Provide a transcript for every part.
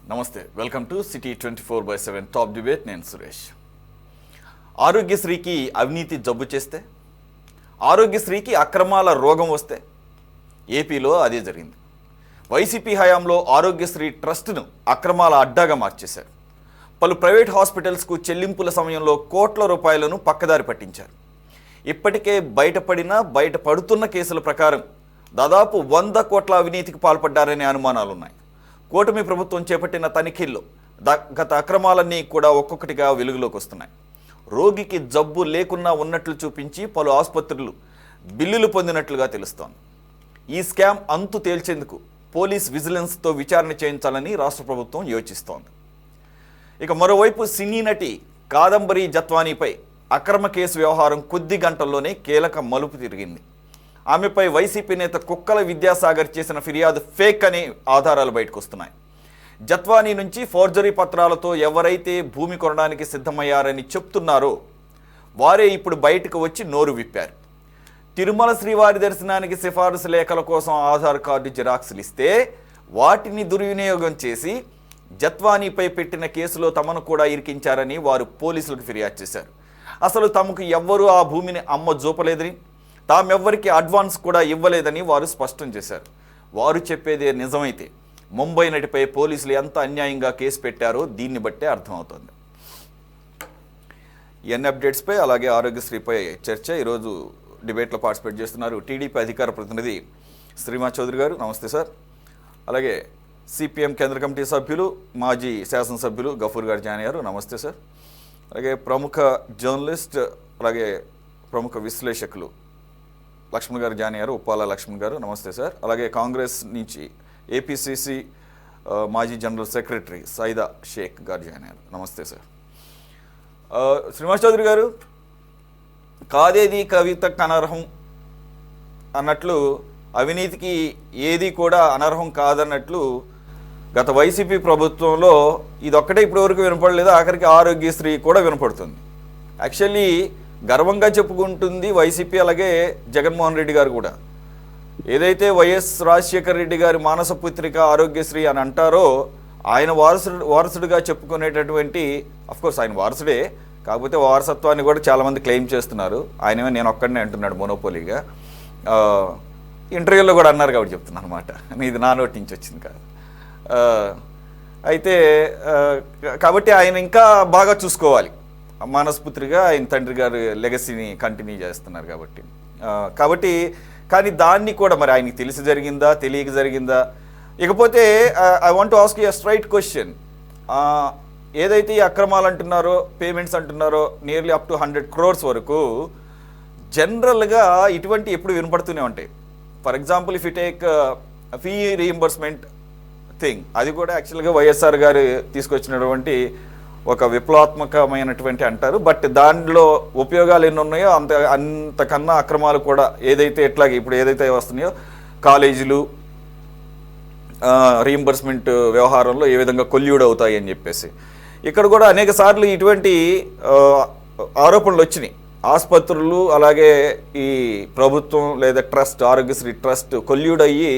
నమస్తే, welcome to city 24/7 top debate. నేను సురేష్. ఆరోగ్యశ్రీకి అవినీతి జబ్బు చేస్తే, ఆరోగ్యశ్రీకి అక్రమాల రోగం వస్తే ఏపీలో అదే జరిగింది. వైసీపీ హయాంలో ఆరోగ్యశ్రీ ట్రస్ట్ను అక్రమాల అడ్డాగా మార్చేశారు. పలు ప్రైవేట్ హాస్పిటల్స్కు చెల్లింపుల సమయంలో కోట్ల రూపాయలను పక్కదారి పట్టించారు. ఇప్పటికే బయటపడుతున్న కేసుల ప్రకారం దాదాపు 100 కోట్ల అవినీతికి పాల్పడ్డారనే అనుమానాలున్నాయి. కూటమి ప్రభుత్వం చేపట్టిన తనిఖీల్లో గత అక్రమాలన్నీ కూడా ఒక్కొక్కటిగా వెలుగులోకి వస్తున్నాయి. రోగికి జబ్బు లేకున్నా ఉన్నట్లు చూపించి పలు ఆసుపత్రులు బిల్లులు పొందినట్లుగా తెలుస్తోంది. ఈ స్కామ్ అంతు తేల్చేందుకు పోలీస్ విజిలెన్స్తో విచారణ చేయించాలని రాష్ట్ర ప్రభుత్వం యోచిస్తోంది. ఇక మరోవైపు సినీ నటి కాదంబరి జత్వానీపై అక్రమ కేసు వ్యవహారం కొద్ది గంటల్లోనే కీలక మలుపు తిరిగింది. ఆమెపై వైసీపీ నేత కుక్కల విద్యాసాగర్ చేసిన ఫిర్యాదు ఫేక్ అనే ఆధారాలు బయటకు వస్తున్నాయి. జత్వానీ నుంచి ఫోర్జరీ పత్రాలతో ఎవరైతే భూమి కొనడానికి సిద్ధమయ్యారని చెప్తున్నారో వారే ఇప్పుడు బయటకు వచ్చి నోరు విప్పారు. తిరుమల శ్రీవారి దర్శనానికి సిఫారసు లేఖల కోసం ఆధార్ కార్డు జిరాక్సులు ఇస్తే వాటిని దుర్వినియోగం చేసి జత్వానీపై పెట్టిన కేసులో తమను కూడా ఇరికించారని వారు పోలీసులకు ఫిర్యాదు చేశారు. అసలు తమకు ఎవ్వరూ ఆ భూమిని అమ్మ చూపలేదని, తామెవ్వరికి అడ్వాన్స్ కూడా ఇవ్వలేదని వారు స్పష్టం చేశారు. వారు చెప్పేదే నిజమైతే ముంబై నటిపై పోలీసులు ఎంత అన్యాయంగా కేసు పెట్టారో దీన్ని బట్టే అర్థమవుతోంది. ఎన్ని అప్డేట్స్పై అలాగే ఆరోగ్యశ్రీపై చర్చ ఈరోజు డిబేట్లో పార్టిసిపేట్ చేస్తున్నారు టీడీపీ అధికార ప్రతినిధి శ్రీనివాస్ చౌదరి గారు. నమస్తే సార్. అలాగే సిపిఎం కేంద్ర కమిటీ సభ్యులు మాజీ శాసనసభ్యులు గఫూర్ గారు జాయిన్ అయ్యారు. నమస్తే సార్. అలాగే ప్రముఖ జర్నలిస్ట్ అలాగే ప్రముఖ విశ్లేషకులు లక్ష్మణ్ గారు జాయిన్ అయ్యారు. ఉప్పాల లక్ష్మణ్ గారు. నమస్తే సార్. అలాగే కాంగ్రెస్ నుంచి ఏపీసీసీ మాజీ జనరల్ సెక్రటరీ సైదా షేక్ గారు జాయిన్ అయ్యారు. నమస్తే సార్. శ్రీనివాస్ చౌదరి గారు, కాదేది కవితకు అనర్హం అన్నట్లు అవినీతికి ఏది కూడా అనర్హం కాదన్నట్లు గత వైసీపీ ప్రభుత్వంలో ఇదొక్కటే ఇప్పటివరకు వినపడలేదు. ఆఖరికి ఆరోగ్యశ్రీ కూడా వినపడుతుంది. యాక్చువల్లీ గర్వంగా చెప్పుకుంటుంది వైసీపీ, అలాగే జగన్మోహన్ రెడ్డి గారు కూడా. ఏదైతే వైఎస్ రాజశేఖర రెడ్డి గారి మానసపుత్రిక ఆరోగ్యశ్రీ అని అంటారో, ఆయన వారసుడిగా చెప్పుకునేటటువంటి, అఫ్కోర్స్ ఆయన వారసుడే, కాకపోతే వారసత్వాన్ని కూడా చాలామంది క్లెయిమ్ చేస్తున్నారు. ఆయనమే నేను ఒక్కడనే అంటున్నాడు మోనోపోలీగా. ఇంటర్వ్యూలో కూడా అన్నారు కాబట్టి చెప్తున్నాను అనమాట. ఇది నా నోటి నుంచి వచ్చింది కాదు. అయితే కాబట్టి ఆయన ఇంకా బాగా చూసుకోవాలి. మానసపుత్రిగా ఆయన తండ్రి గారు లెగసీని కంటిన్యూ చేస్తున్నారు కాబట్టి కానీ దాన్ని కూడా మరి ఆయనకి తెలిసి జరిగిందా తెలియక జరిగిందా? ఇకపోతే I want to ask you a straight question. ఏదైతే ఈ అక్రమాలు అంటున్నారో, పేమెంట్స్ అంటున్నారో నియర్లీ అప్ టు 100 crores వరకు జనరల్గా ఇటువంటి ఎప్పుడు వినపడుతూనే ఉంటాయి. For example if you take fee reimbursement thing, అది కూడా యాక్చువల్గా వైఎస్ఆర్ గారు తీసుకొచ్చినటువంటి ఒక విప్లవాత్మకమైనటువంటి అంటారు. బట్ దానిలో ఉపయోగాలు ఎన్ని ఉన్నాయో అంతకన్నా అక్రమాలు కూడా ఏదైతే ఎట్లాగే ఇప్పుడు ఏదైతే వస్తున్నాయో కాలేజీలు రీయింబర్స్మెంట్ వ్యవహారంలో ఏ విధంగా కొల్యూడ్ అవుతాయి అని చెప్పేసి ఇక్కడ కూడా అనేక సార్లు ఇటువంటి ఆరోపణలు వచ్చినాయి. ఆసుపత్రులు అలాగే ఈ ప్రభుత్వం లేదా ట్రస్ట్, ఆరోగ్యశ్రీ ట్రస్ట్ కొల్యూడ్ అయ్యి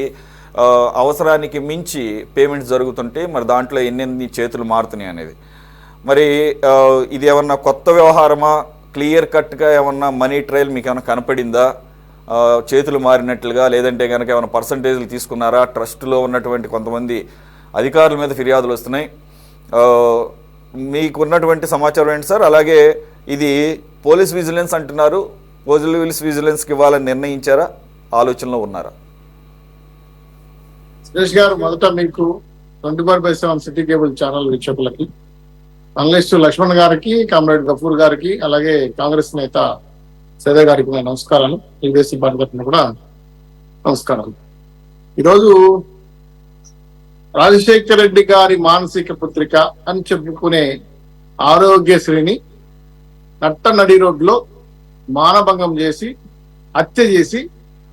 అవసరానికి మించి పేమెంట్స్ జరుగుతుంటే మరి దాంట్లో ఎన్నెన్ని చేతులు మారుతున్నాయి అనేది. మరి ఇది ఏమన్నా కొత్త వ్యవహారమా? క్లియర్ కట్గా ఏమన్నా మనీ ట్రయల్ మీకు ఏమైనా కనపడిందా? చేతులు మారినట్లుగా, లేదంటే కనుక ఏమైనా పర్సంటేజ్లు తీసుకున్నారా? ట్రస్ట్లో ఉన్నటువంటి కొంతమంది అధికారుల మీద ఫిర్యాదులు వస్తున్నాయి. మీకు ఉన్నటువంటి సమాచారం ఏంటి సార్? అలాగే ఇది పోలీస్ విజిలెన్స్ అంటున్నారు, పోలీస్ విజిలెన్స్కి ఇవ్వాలని నిర్ణయించారా? ఆలోచనలో ఉన్నారా? సురేష్ గారు, మొదట మీకు 24/7 సిటీ కేబుల్ ఛానల్ వీక్షకులకి, అనలిస్టు లక్ష్మణ్ గారికి, కామ్రేడ్ గఫూర్ గారికి, అలాగే కాంగ్రెస్ నేత సైదా గారికి నా నమస్కారాలు. తెలుగుదేశం పార్టీ తరఫున కూడా నమస్కారాలు. ఈరోజు రాజశేఖర రెడ్డి గారి మానసిక పుత్రిక అని చెప్పుకునే ఆరోగ్యశ్రీని నడి రోడ్లో మానభంగం చేసి హత్య చేసి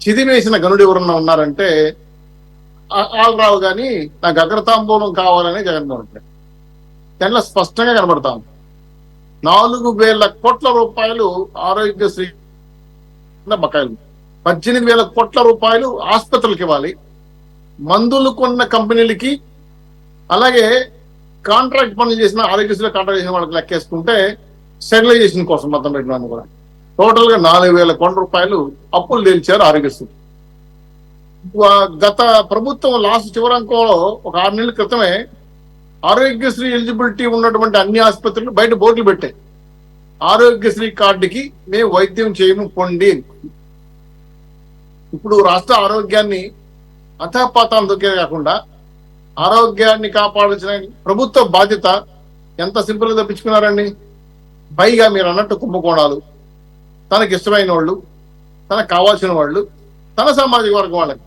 చిదిమేసిన గనుడు ఎవరన్నా ఉన్నారంటే ఆల్రావు గాని నాకు అగ్రతాంబూలం కావాలనే జగన్మోహన్ రెడ్డి దాంట్లో స్పష్టంగా కనబడతాం. 4,000 కోట్ల రూపాయలు ఆరోగ్యశ్రీ బకాయిలు, 18,000 కోట్ల రూపాయలు ఆసుపత్రులకు ఇవ్వాలి. మందులు కొన్న కంపెనీలకి అలాగే కాంట్రాక్ట్ పనులు చేసిన ఆరోగ్యశ్రీలో కాంట్రాక్ట్ చేసిన వాళ్ళకి లెక్కేసుకుంటే స్టెరిలైజేషన్ కోసం మొత్తం పెట్టినాను కూడా టోటల్ గా 4,000 కోట్ల రూపాయలు అప్పులు తేల్చారు ఆరోగ్యశ్రీ. గత ప్రభుత్వం లాస్ట్ చివరంకంలో ఒక 6 నెలల క్రితమే ఆరోగ్యశ్రీ ఎలిజిబిలిటీ ఉన్నటువంటి అన్ని ఆసుపత్రులు బయట బోర్డులు పెట్టాయి, ఆరోగ్యశ్రీ కార్డుకి మేము వైద్యం చేయము పొండి. ఇప్పుడు రాష్ట్ర ఆరోగ్యాన్ని అథాపాతాలు దొక్కే కాకుండా ఆరోగ్యాన్ని కాపాడాల్సిన ప్రభుత్వ బాధ్యత ఎంత సింపుల్గా తప్పించుకున్నారండి. పైగా మీరు అన్నట్టు కుంభకోణాలు, తనకి ఇష్టమైన వాళ్ళు, తనకు కావాల్సిన వాళ్ళు, తన సామాజిక వర్గం వాళ్ళకి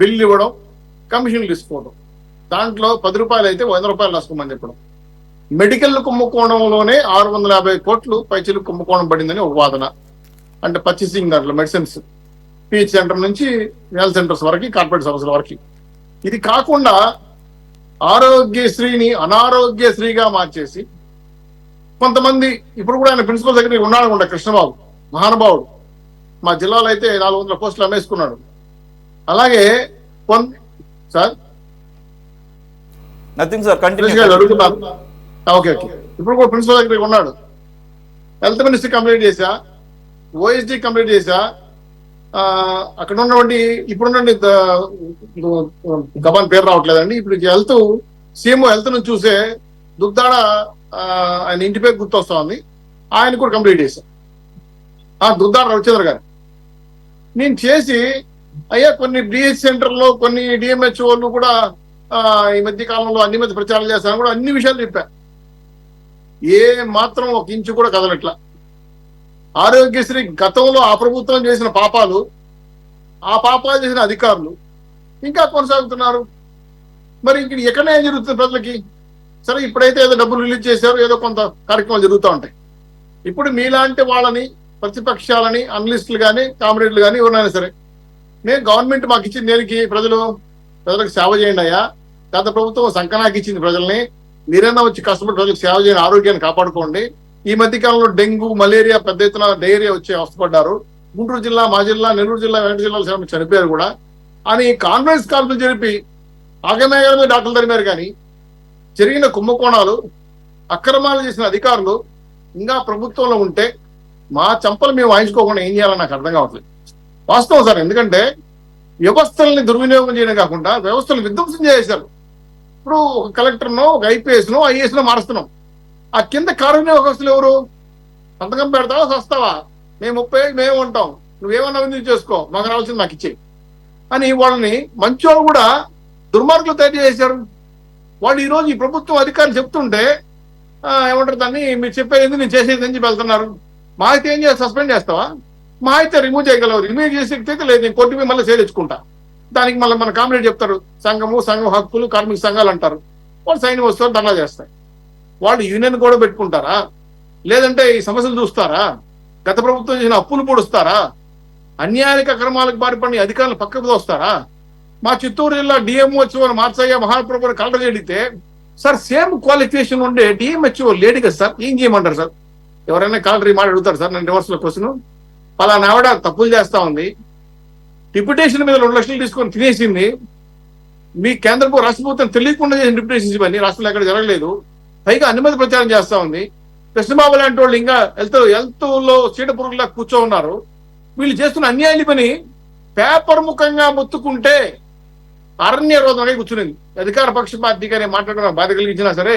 బిల్లు ఇవ్వడం, కమిషన్లు తీసుకోవడం, దాంట్లో 10 రూపాయలు అయితే 100 రూపాయలు రాసుకోమని చెప్పడం. మెడికల్ కుంభకోణంలోనే 650 కోట్లు పైచిలు కుంభకోణం పడిందని ఒక వాదన. అంటే పర్చేసింగ్ దాంట్లో మెడిసిన్స్, పీహెచ్ సెంటర్ నుంచి హెల్త్ సెంటర్స్ వరకు, కార్పొరేట్ సంస్థల వరకు. ఇది కాకుండా ఆరోగ్యశ్రీని అనారోగ్యశ్రీగా మార్చేసి కొంతమంది, ఇప్పుడు కూడా ఆయన ప్రిన్సిపల్ సెక్రటరీ ఉన్నాడు కూడా కృష్ణబాబు, మహానుభావుడు, మా జిల్లాలో అయితే 400 పోస్టులు అమ్మేసుకున్నాడు. అలాగే సార్ నథింగ్ సార్, అడుగుతున్నాను. ఓకే ఓకే, ఇప్పుడు కూడా ప్రిన్సిపల్ సెక్రటరీ ఉన్నాడు. హెల్త్ మినిస్ట్రీ కంప్లీట్ చేశా, ఓఎస్డీ కంప్లీట్ చేశా. అక్కడ ఉన్నటువంటి ఇప్పుడున్నటువంటి గబాన్ పేరు రావట్లేదండి. ఇప్పుడు హెల్త్ సీఎంఓ హెల్త్ ను చూసే దుగ్దాడ ఆయన ఇంటి పేరు గుర్తొస్తా ఉంది, ఆయన కూడా కంప్లీట్ చేశా. దుగ్దాడ రవిచంద్ర గారు నేను చేసి, అయ్యా కొన్ని డిహెచ్ సెంటర్లో కొన్ని డిఎంహెచ్ఓలు కూడా ఈ మధ్య కాలంలో అన్ని మధ్య ప్రచారం చేస్తాను కూడా అన్ని విషయాలు చెప్పా. ఏ మాత్రం ఒక ఇంచు కూడా కదలట్లా. ఆరోగ్యశ్రీ గతంలో ఆ ప్రభుత్వం చేసిన పాపాలు, ఆ పాపాలు చేసిన అధికారులు ఇంకా కొనసాగుతున్నారు. మరి ఇంక ఎక్కడనే జరుగుతుంది ప్రజలకి? సరే, ఇప్పుడైతే ఏదో డబ్బులు రిలీజ్ చేశారు, ఏదో కొంత కార్యక్రమాలు జరుగుతూ ఉంటాయి. ఇప్పుడు మీలాంటి వాళ్ళని, ప్రతిపక్షాలని, అనలిస్టులు కానీ, కామ్రేడ్లు కానీ ఎవరైనా సరే, మేము గవర్నమెంట్ మాకు ఇచ్చింది దేనికి? ప్రజలకు సేవ చేయండి అయ్యా. గత ప్రభుత్వం సంకనాకి ఇచ్చింది ప్రజల్ని, మీరైనా వచ్చి కష్టపడి ప్రజలకు సేవ చేయండి, ఆరోగ్యాన్ని కాపాడుకోండి. ఈ మధ్య కాలంలో డెంగ్యూ, మలేరియా, పెద్ద ఎత్తున డయేరియా వచ్చి అవస్థపడ్డారు. గుంటూరు జిల్లా, మా జిల్లా, నెల్లూరు జిల్లా, వెంకట జిల్లాలో చనిపోయారు కూడా అని కాన్ఫరెన్స్ కాల్పులు జరిపి ఆగమేఘాల డాక్టర్లు తరిమారు. కానీ జరిగిన కుంభకోణాలు, అక్రమాలు చేసిన అధికారులు ఇంకా ప్రభుత్వంలో ఉంటే మా చంపలు మేము వాయించుకోకుండా ఏం చేయాలని నాకు అర్థం కావట్లేదు. వాస్తవం సార్, ఎందుకంటే వ్యవస్థల్ని దుర్వినియోగం చేయడం కాకుండా వ్యవస్థలు విధ్వంసం చేశారు. ఇప్పుడు ఒక కలెక్టర్నో, ఒక ఐపీఎస్నో, ఐఏఎస్నో మారుస్తున్నాం. ఆ కింద కార్యనిర్వాహకులు ఎవరు? సంతకం పెడతావా, వస్తావా, మేము 30 మేము ఉంటాం, నువ్వేమన్నా అభివృద్ధి చేసుకో, మాకు రావాల్సింది మాకు ఇచ్చే అని వాళ్ళని మంచోళ్ళు కూడా దుర్మార్గులు తయారు చేశారు. వాళ్ళు ఈరోజు ఈ ప్రభుత్వం అధికారులు చెప్తుంటే ఏమంటారు దాన్ని, మీరు చెప్పేది నేను చేసేది అని చెప్పి వెళ్తున్నారు. మా అయితే ఏం చేయాలి? సస్పెండ్ చేస్తావా? మా అయితే రిమూవ్ చేయగలవు. రిమూవ్ చేసేది లేదు, నేను కోర్టు మీద మళ్ళీ చేయించుకుంటా. దానికి మళ్ళీ మన కామ్రేడ్ చెప్తారు, సంఘం హక్కులు, కార్మిక సంఘాలు అంటారు. వాళ్ళు సైన్ వస్తారు, ధర్నా చేస్తారు. వాళ్ళు యూనియన్ కూడా పెట్టుకుంటారా? లేదంటే ఈ సమస్యలు చూస్తారా? గత ప్రభుత్వం చేసిన అప్పులు పొడుస్తారా? అన్యాయానికి అక్రమాలకు బారిపడిన అధికారులు పక్కకు దోస్తారా? మా చిత్తూరు జిల్లా డిఎంహెచ్ఓ మార్చయ్య మహాప్రభుని కలెక్టర్ చేడితే, సార్ సేమ్ క్వాలిఫికేషన్ ఉండే డిఎంహెచ్ఓ లేడు కదా సార్, ఏం చేయమంటారు సార్? ఎవరైనా కలెక్టర్ మాట అడుగుతారు సార్? నేను రివర్స్ లో క్వశ్చన్, పలానా ఆవిడ తప్పులు చేస్తా ఉంది, డిప్యుటేషన్ మీద 2 లక్షలు తీసుకొని తినేసింది, మీ కేంద్ర రాష్ట్ర ప్రభుత్వం తెలియకుండా చేసిన డిప్యుటేషన్స్ ఇవన్నీ రాష్ట్రంలో ఎక్కడ జరగలేదు, పైగా అనుమతి ప్రచారం చేస్తా ఉంది. కృష్ణబాబు లాంటి వాళ్ళు ఇంకా హెల్త్ లో చీడ పురుగులా కూర్చో ఉన్నారు. వీళ్ళు చేస్తున్న అన్యాయాన్ని పని పేపర్ ముఖంగా మొత్తుకుంటే అరణ్య రోధంగా కూర్చునేది. అధికార పక్ష పార్టీగా నేను మాట్లాడుకున్న బాధ కలిగించినా సరే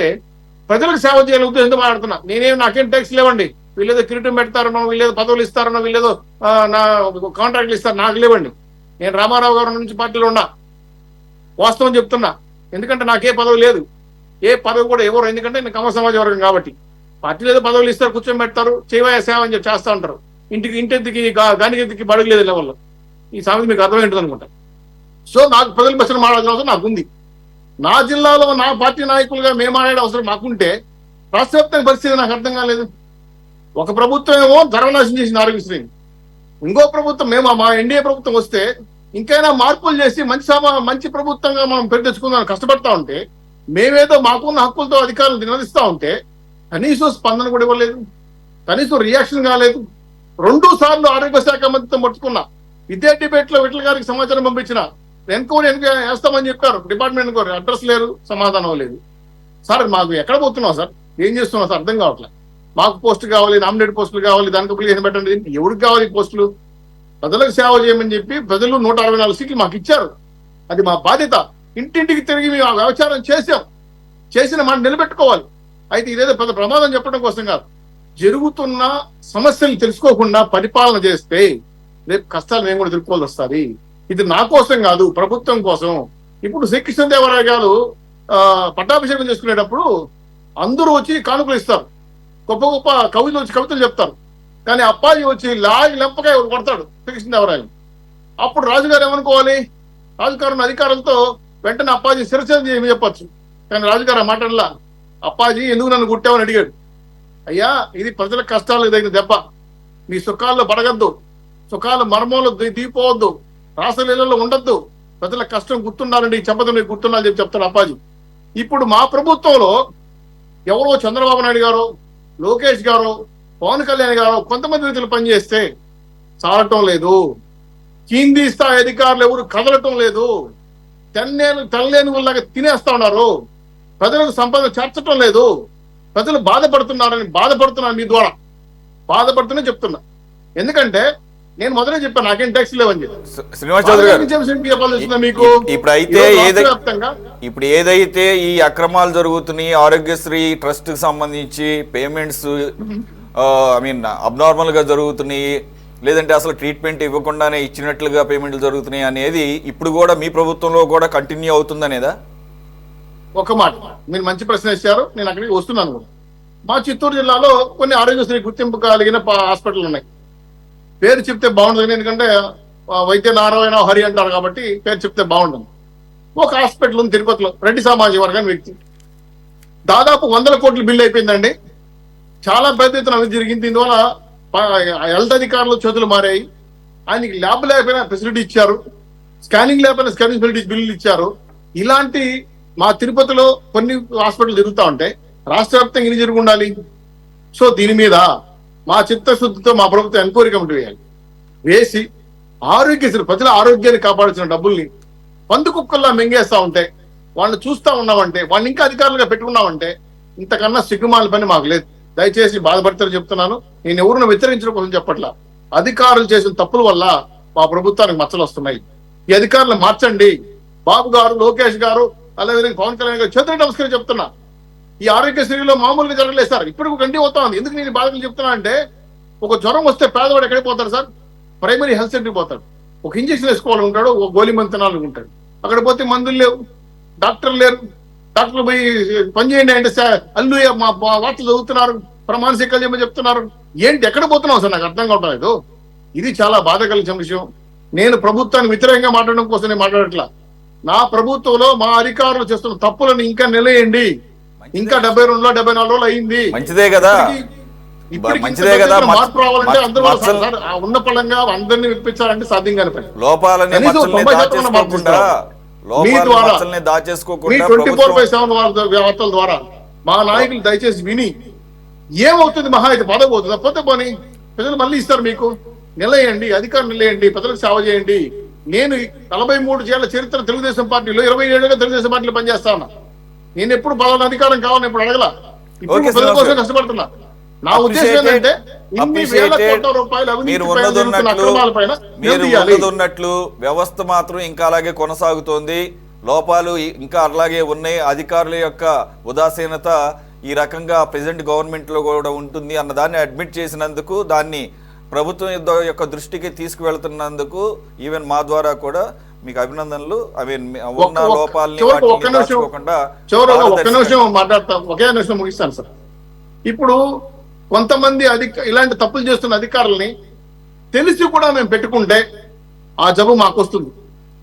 ప్రజలకు సేవ చేయాలని ఉద్దేశంతో మాట్లాడుతున్నా. నాకేం ట్యాక్స్ లేవండి, వీళ్ళేదో కిరీటం పెడతారనో, వీళ్ళేదో పదవులు ఇస్తారనో, వీళ్ళేదో నా కాంట్రాక్ట్లు ఇస్తారు, నాకు లేవండి. నేను రామారావు గారి నుంచి పార్టీలో ఉన్నా, వాస్తవం చెప్తున్నా. ఎందుకంటే నాకే పదవి లేదు, ఏ పదవి కూడా ఎవరు, ఎందుకంటే నేను కమ్మ సమాజ వర్గం కాబట్టి. పార్టీలో ఏదో పదవులు ఇస్తారు, కూర్చొని పెడతారు, చేయవా సేవ అని చెప్పి చేస్తూ ఉంటారు. ఇంటికి గానిగెత్తికి బడుగులేదు లెవెల్లో. ఈ సామెత మీకు అర్థమై ఉంటుంది అనుకుంటా. సో నాకు ప్రజల పక్షాన మాట్లాడాల్సిన అవసరం నాకుంది. నా జిల్లాలో నా పార్టీ నాయకులుగా మేము మాట్లాడే అవసరం మాకుంటే రాష్ట్ర వ్యాప్తంగా పరిస్థితి నాకు అర్థం కాలేదు. ఒక ప్రభుత్వం ఏమో ధర్మనాశనం చేసిన ఆరోగ్యశ్రీని, ఇంకో ప్రభుత్వం మా ఎన్డీఏ ప్రభుత్వం వస్తే ఇంకైనా మార్పులు చేసి మంచి ప్రభుత్వంగా మనం పేరు తెచ్చుకుందాం కష్టపడతా ఉంటే, మేమేదో మాకున్న హక్కులతో అధికారులు నిలదీస్తా ఉంటే కనీసం స్పందన కూడా ఇవ్వలేదు, కనీసం రియాక్షన్ కాలేదు. 2 సార్లు ఆరోగ్య శాఖ మంత్రితో పట్టుకున్నా, ఇదే డిబేట్ లో విఠల్ గారికి సమాచారం పంపించిన, ఎన్క్వైరీ వేస్తామని చెప్పారు, డిపార్ట్మెంట్ అడ్రస్ లేరు, సమాధానం లేదు. సార్ మాకు ఎక్కడ పోతున్నాం సార్, ఏం చేస్తున్నాం సార్ అర్థం కావట్లేదు. మాకు పోస్టు కావాలి, నామినేట్ పోస్టులు కావాలి, దానికి అప్లికేషన్ పెట్టండి. ఎవరికి కావాలి పోస్టులు? ప్రజలకు సేవ చేయమని చెప్పి ప్రజలు 164 సీట్లు మాకు ఇచ్చారు. అది మా బాధ్యత. ఇంటింటికి తిరిగి మేము ఆ వ్యవచారం చేసిన మాట నిలబెట్టుకోవాలి. అయితే ఇదేదో పెద్ద ప్రమాదం చెప్పడం కోసం కాదు, జరుగుతున్న సమస్యలు తెలుసుకోకుండా పరిపాలన చేస్తే రేపు కష్టాలు మేము కూడా ఎదుర్కోవాల్సి వస్తుంది. ఇది నా కోసం కాదు, ప్రభుత్వం కోసం. ఇప్పుడు శ్రీకృష్ణదేవరాయ గారు పట్టాభిషేకం చేసుకునేటప్పుడు అందరూ వచ్చి కానుకలు ఇస్తారు, గొప్ప గొప్ప కవులు వచ్చి కవితలు చెప్తారు. కానీ అప్పాజీ వచ్చి లాగి లెంపకాయ కొడతాడు శ్రీకృష్ణదేవరాయలు. అప్పుడు రాజుగారు ఏమనుకోవాలి? రాజుగారు అధికారులతో వెంటనే అప్పాజీ శిరసేన ఏమి చెప్పచ్చు. కానీ రాజుగారు ఆ మాటల్లా అప్పాజీ ఎందుకు నన్ను గుట్టావని అడిగాడు. అయ్యా, ఇది ప్రజల కష్టాలకు తగిన దెబ్బ, మీ సుఖాల్లో పడగద్దు, సుఖాల మర్మంలో దిగిపోవద్దు, రాసలీలలో ఉండొద్దు, ప్రజల కష్టం గుర్తుండాలండి, ఈ చెంపతో మీకు గుర్తుండాలని చెప్పి చెప్తాడు అప్పాజీ. ఇప్పుడు మా ప్రభుత్వంలో ఎవరో చంద్రబాబు నాయుడు గారు, లోకేష్ గారు, పవన్ కళ్యాణ్ గారు కొంతమంది వ్యక్తులు పనిచేస్తే చాలటం లేదు. కింది స్థాయి అధికారులు ఎవరు కదలటం లేదు. తెల్లేని వాళ్ళగా తినేస్తా ఉన్నారు. ప్రజలకు సంపద చేర్చటం లేదు. ప్రజలు బాధపడుతున్నారు. మీ ద్వారా బాధపడుతూనే చెప్తున్నా. ఎందుకంటే నేను మొదలే చెప్పాను, నాకేం ట్యాక్స్ లేవని చెప్పి. శ్రీనివాస్ చౌదరి గారు, మీకు ఇప్పుడు ఏదైతే ఈ అక్రమాలు జరుగుతున్నాయి, ఆరోగ్యశ్రీ ట్రస్ట్ కి సంబంధించి పేమెంట్స్ అబ్నార్మల్ గా జరుగుతున్నాయి, లేదంటే అసలు ట్రీట్మెంట్ ఇవ్వకుండానే ఇచ్చినట్లుగా పేమెంట్లు జరుగుతున్నాయి అనేది ఇప్పుడు కూడా మీ ప్రభుత్వంలో కూడా కంటిన్యూ అవుతుందనేదా? ఒక మాట, మీరు మంచి ప్రశ్న ఇచ్చారు, నేను అక్కడికి వస్తున్నాను కూడా. మా చిత్తూరు జిల్లాలో కొన్ని ఆరోగ్యశ్రీ గుర్తింపు కలిగిన హాస్పిటల్ ఉన్నాయి. పేరు చెప్తే బాగుంటుంది, ఎందుకంటే వైద్య నారాయణ హరి అంటారు కాబట్టి పేరు చెప్తే బాగుంటుంది. ఒక హాస్పిటల్ ఉంది తిరుపతిలో, రెడ్డి సామాజిక వర్గాన్ని వ్యక్తి, దాదాపు 100 కోట్ల బిల్లు అయిపోయిందండి. చాలా పెద్ద ఎత్తున అభివృద్ధి జరిగింది. దీనివల్ల హెల్త్ అధికారులు చేతులు మారాయి. ఆయనకి ల్యాబ్ లేకపోయినా ఫెసిలిటీ ఇచ్చారు, స్కానింగ్ లేకపోయినా స్కానింగ్ ఫెసిలిటీ బిల్లులు ఇచ్చారు. ఇలాంటి మా తిరుపతిలో కొన్ని హాస్పిటల్ జరుగుతూ ఉంటాయి. రాష్ట్ర వ్యాప్తంగా ఇది జరిగి ఉండాలి. సో దీని మీద మా చిత్తశుద్ధితో మా ప్రభుత్వం ఎంక్వైరీ కమిటీ వేసి ఆరోగ్యశ్రీ ప్రజల ఆరోగ్యాన్ని కాపాడాల్సిన డబ్బుల్ని పందుకుక్కల్లా మింగేస్తా ఉంటే, వాళ్ళని చూస్తా ఉన్నామంటే, వాళ్ళని ఇంకా అధికారులుగా పెట్టుకున్నామంటే ఇంతకన్నా సిగ్గుమాల పని మాకు లేదు. దయచేసి బాధపడతారని చెప్తున్నాను. నేను ఎవరిని వ్యతిరేకించడం కోసం చెప్పట్లా. అధికారులు చేసిన తప్పుల వల్ల మా ప్రభుత్వానికి మచ్చలు వస్తున్నాయి. ఈ అధికారులు మార్చండి. బాబు గారు, లోకేష్ గారు, అలాగే పవన్ కళ్యాణ్ గారు చేతులు నమస్కారం చెప్తున్నా. ఈ ఆరోగ్యశ్రీలో మామూలుగా జరగలేదు సార్, ఇప్పుడు గంటి పోతా ఉంది. ఎందుకు నేను బాధలు చెప్తున్నా అంటే, ఒక జ్వరం వస్తే పేదవాడు ఎక్కడికి పోతాడు సార్? ప్రైమరీ హెల్త్ సెంటర్కి పోతాడు. ఒక ఇంజక్షన్ వేసుకోవాలనుకుంటాడు, ఒక గోళీ మందు తినాలనుకుంటాడు. అక్కడ పోతే మందులు లేవు, డాక్టర్లు లేరు. డాక్టర్లు పోయి పని చేయండి అంటే అల్లు మా వార్తలు చదువుతున్నారు, ప్రమాణశీకాలు చేయమని చెప్తున్నారు. ఏంటి, ఎక్కడ పోతున్నావు సార్? నాకు అర్థం కావట్లేదు. ఇది చాలా బాధ కలిగిన విషయం. నేను ప్రభుత్వానికి వ్యతిరేకంగా మాట్లాడడం కోసం నేను మాట్లాడట్లా. నా ప్రభుత్వంలో మా అధికారులు చేస్తున్న తప్పులను ఇంకా నిలయండి. ఇంకా 72 74 రోజులు అయింది. మంచిదే కదా, మంచిదే కదా. మార్పు రావాలంటే అందరూ ఉన్న పరంగా అందరినీ విప్పించాలంటే సాధ్యం కాని పని. లోపాలని మీ ద్వారా 24/7 వార్తల ద్వారా మా నాయకులు దయచేసి విని, ఏమవుతుంది మహా అయితే పదవుతుంది పోతే పోనీ ప్రజలు మళ్ళీ ఇస్తారు. మీకు నిలయండి, అధికారులు నిలయండి, ప్రజలకు సేవ చేయండి. నేను 43 ఏళ్ల చరిత్ర తెలుగుదేశం పార్టీలో 27 ఏళ్ళుగా తెలుగుదేశం పార్టీలో పనిచేస్తా ఉన్నా. నేను ఎప్పుడు పదవుల అధికారం కావాలని ఇప్పుడు అడగల. ఇప్పుడు ప్రజల కోసం కష్టపడుతున్నా. నా ఉద్దేశం ఏంటంటే ఇన్ని వేల కోట్ల రూపాయలు ఉన్నట్లు వ్యవస్థ మాత్రం ఇంకా అలాగే కొనసాగుతోంది. లోపాలు ఇంకా అలాగే ఉన్నాయి. అధికారుల యొక్క ఉదాసీనత ఈ రకంగా ప్రెసిడెంట్ గవర్నమెంట్ లో కూడా ఉంటుంది అన్న దాన్ని అడ్మిట్ చేసినందుకు, దాన్ని ప్రభుత్వం యొక్క దృష్టికి తీసుకువెళ్తున్నందుకు ఈవెన్ మా ద్వారా కూడా మీకు అభినందనలు. ఉన్న లోపాలని ఒకే నిమిషం ముగిస్తాను సార్. ఇప్పుడు కొంతమంది ఇలాంటి తప్పులు చేస్తున్న అధికారులని తెలిసి కూడా మేము పెట్టుకుంటే ఆ జబ్బు మాకు వస్తుంది.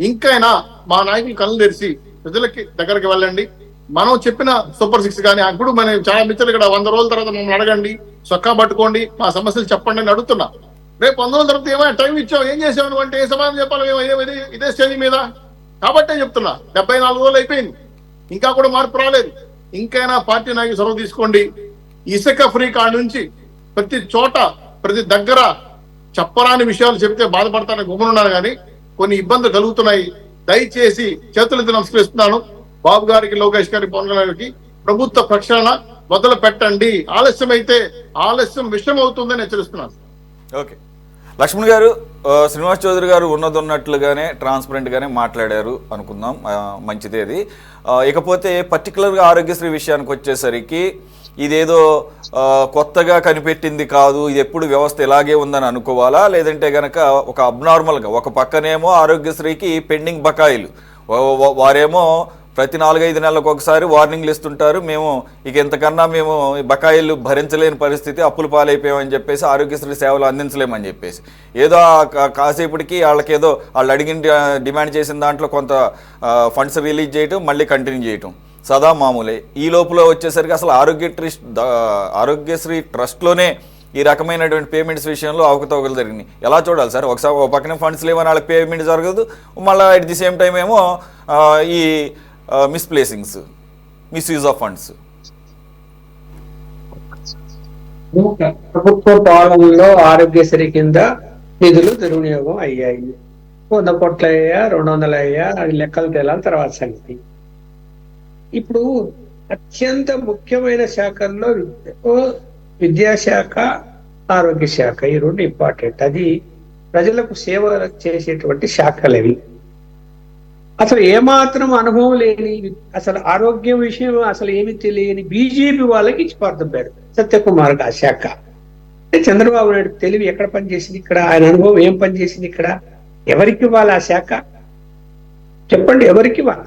ఇంకైనా మా నాయకులు కళ్ళు తెరిచి ప్రజలకి దగ్గరికి వెళ్ళండి. మనం చెప్పిన సూపర్ 6 కానీ ఇప్పుడు మనం చాలా మిత్రులు ఇక్కడ 100 రోజుల తర్వాత మమ్మల్ని అడగండి, చొక్కా పట్టుకోండి, మా సమస్యలు చెప్పండి అని అడుగుతున్నా. రేపు 100 రోజుల తర్వాత ఏమైనా టైం ఇచ్చావు, ఏం చేసావు అంటే ఏ సమాధానం చెప్పాలి? ఇదే స్టేజ్ మీద కాబట్టే చెప్తున్నా. 74 రోజులు అయిపోయింది, ఇంకా కూడా మార్పు రాలేదు. ఇంకైనా పార్టీ నాయకులు చొరవ తీసుకోండి. ఇసుక ఫ్రీ కాడ నుంచి ప్రతి చోట ప్రతి దగ్గర చెప్పరాని విషయాలు చెప్తే బాధపడతానని గుమ్మనున్నాను, కానీ కొన్ని ఇబ్బందులు కలుగుతున్నాయి. దయచేసి చేతులెత్తి నమస్కరిస్తున్నాను బాబు గారికి, లోకేష్ గారికి, పవన్ కళ్యాణ్ గారికి. ప్రభుత్వ ప్రక్షాళన మొదలు పెట్టండి. ఆలస్యం విషయం అవుతుందని హెచ్చరిస్తున్నాను. ఓకే, లక్ష్మణ్ గారు, శ్రీనివాస్ చౌదరి గారు ఉన్నట్టుగానే ట్రాన్స్పరెంట్గానే మాట్లాడారు అనుకుందాం, మంచిదే అది. ఇకపోతే పర్టికులర్గా ఆరోగ్యశ్రీ విషయానికి వచ్చేసరికి ఇదేదో కొత్తగా కనిపెట్టింది కాదు, ఇది ఎప్పుడు వ్యవస్థ ఇలాగే ఉందని అనుకోవాలా, లేదంటే గనక ఒక అబ్నార్మల్గా ఒక పక్కనేమో ఆరోగ్యశ్రీకి పెండింగ్ బకాయిలు, వారేమో ప్రతి 4-5 నెలలకు ఒకసారి వార్నింగ్లు ఇస్తుంటారు, మేము ఇక ఇంతకన్నా మేము బకాయిలు భరించలేని పరిస్థితి, అప్పులు పాలైపోయామని చెప్పేసి ఆరోగ్యశ్రీ సేవలు అందించలేమని చెప్పేసి ఏదో కాసేపటికి వాళ్ళకేదో వాళ్ళు అడిగిన డిమాండ్ చేసిన దాంట్లో కొంత ఫండ్స్ రిలీజ్ చేయటం, మళ్ళీ కంటిన్యూ చేయటం సదా మామూలే. ఈ లోపల వచ్చేసరికి అసలు ఆరోగ్యశ్రీ ట్రస్ట్లోనే ఈ రకమైనటువంటి పేమెంట్స్ విషయంలో అవకతవకలు జరిగినాయి. ఎలా చూడాలి సార్? ఒకసారి ఒక పక్కన ఫండ్స్ లేవని వాళ్ళకి పేమెంట్ జరగదు, మళ్ళీ అట్ ది సేమ్ టైం ఏమో ఈ మిస్ప్లేసింగ్స్, మిస్యూజ్ ఆఫ్ ఫండ్స్. ప్రభుత్వ పాలనలో ఆరోగ్యశ్రీ కింద నిధులు దుర్వినియోగం అయ్యాయి. 100 కోట్లు అయ్యా, 200 అయ్యా, అది లెక్కలు తేలాలి తర్వాత సంగతి. ఇప్పుడు అత్యంత ముఖ్యమైన శాఖల్లో విద్యాశాఖ, ఆరోగ్య శాఖ, ఈ రెండు ఇంపార్టెంట్. అది ప్రజలకు సేవ చేసేటువంటి శాఖలవి. అసలు ఏమాత్రం అనుభవం లేని, అసలు ఆరోగ్యం విషయం అసలు ఏమి తెలియని బీజేపీ వాళ్ళకి ఇచ్చి పంపారు సత్యకుమార్ ఆ శాఖ. చంద్రబాబు నాయుడు తెలివి ఎక్కడ పనిచేసింది ఇక్కడ? ఆయన అనుభవం ఏం పనిచేసింది ఇక్కడ? ఎవరికి ఇవ్వాలి ఆ శాఖ? చెప్పండి, ఎవరికి ఇవ్వాలి?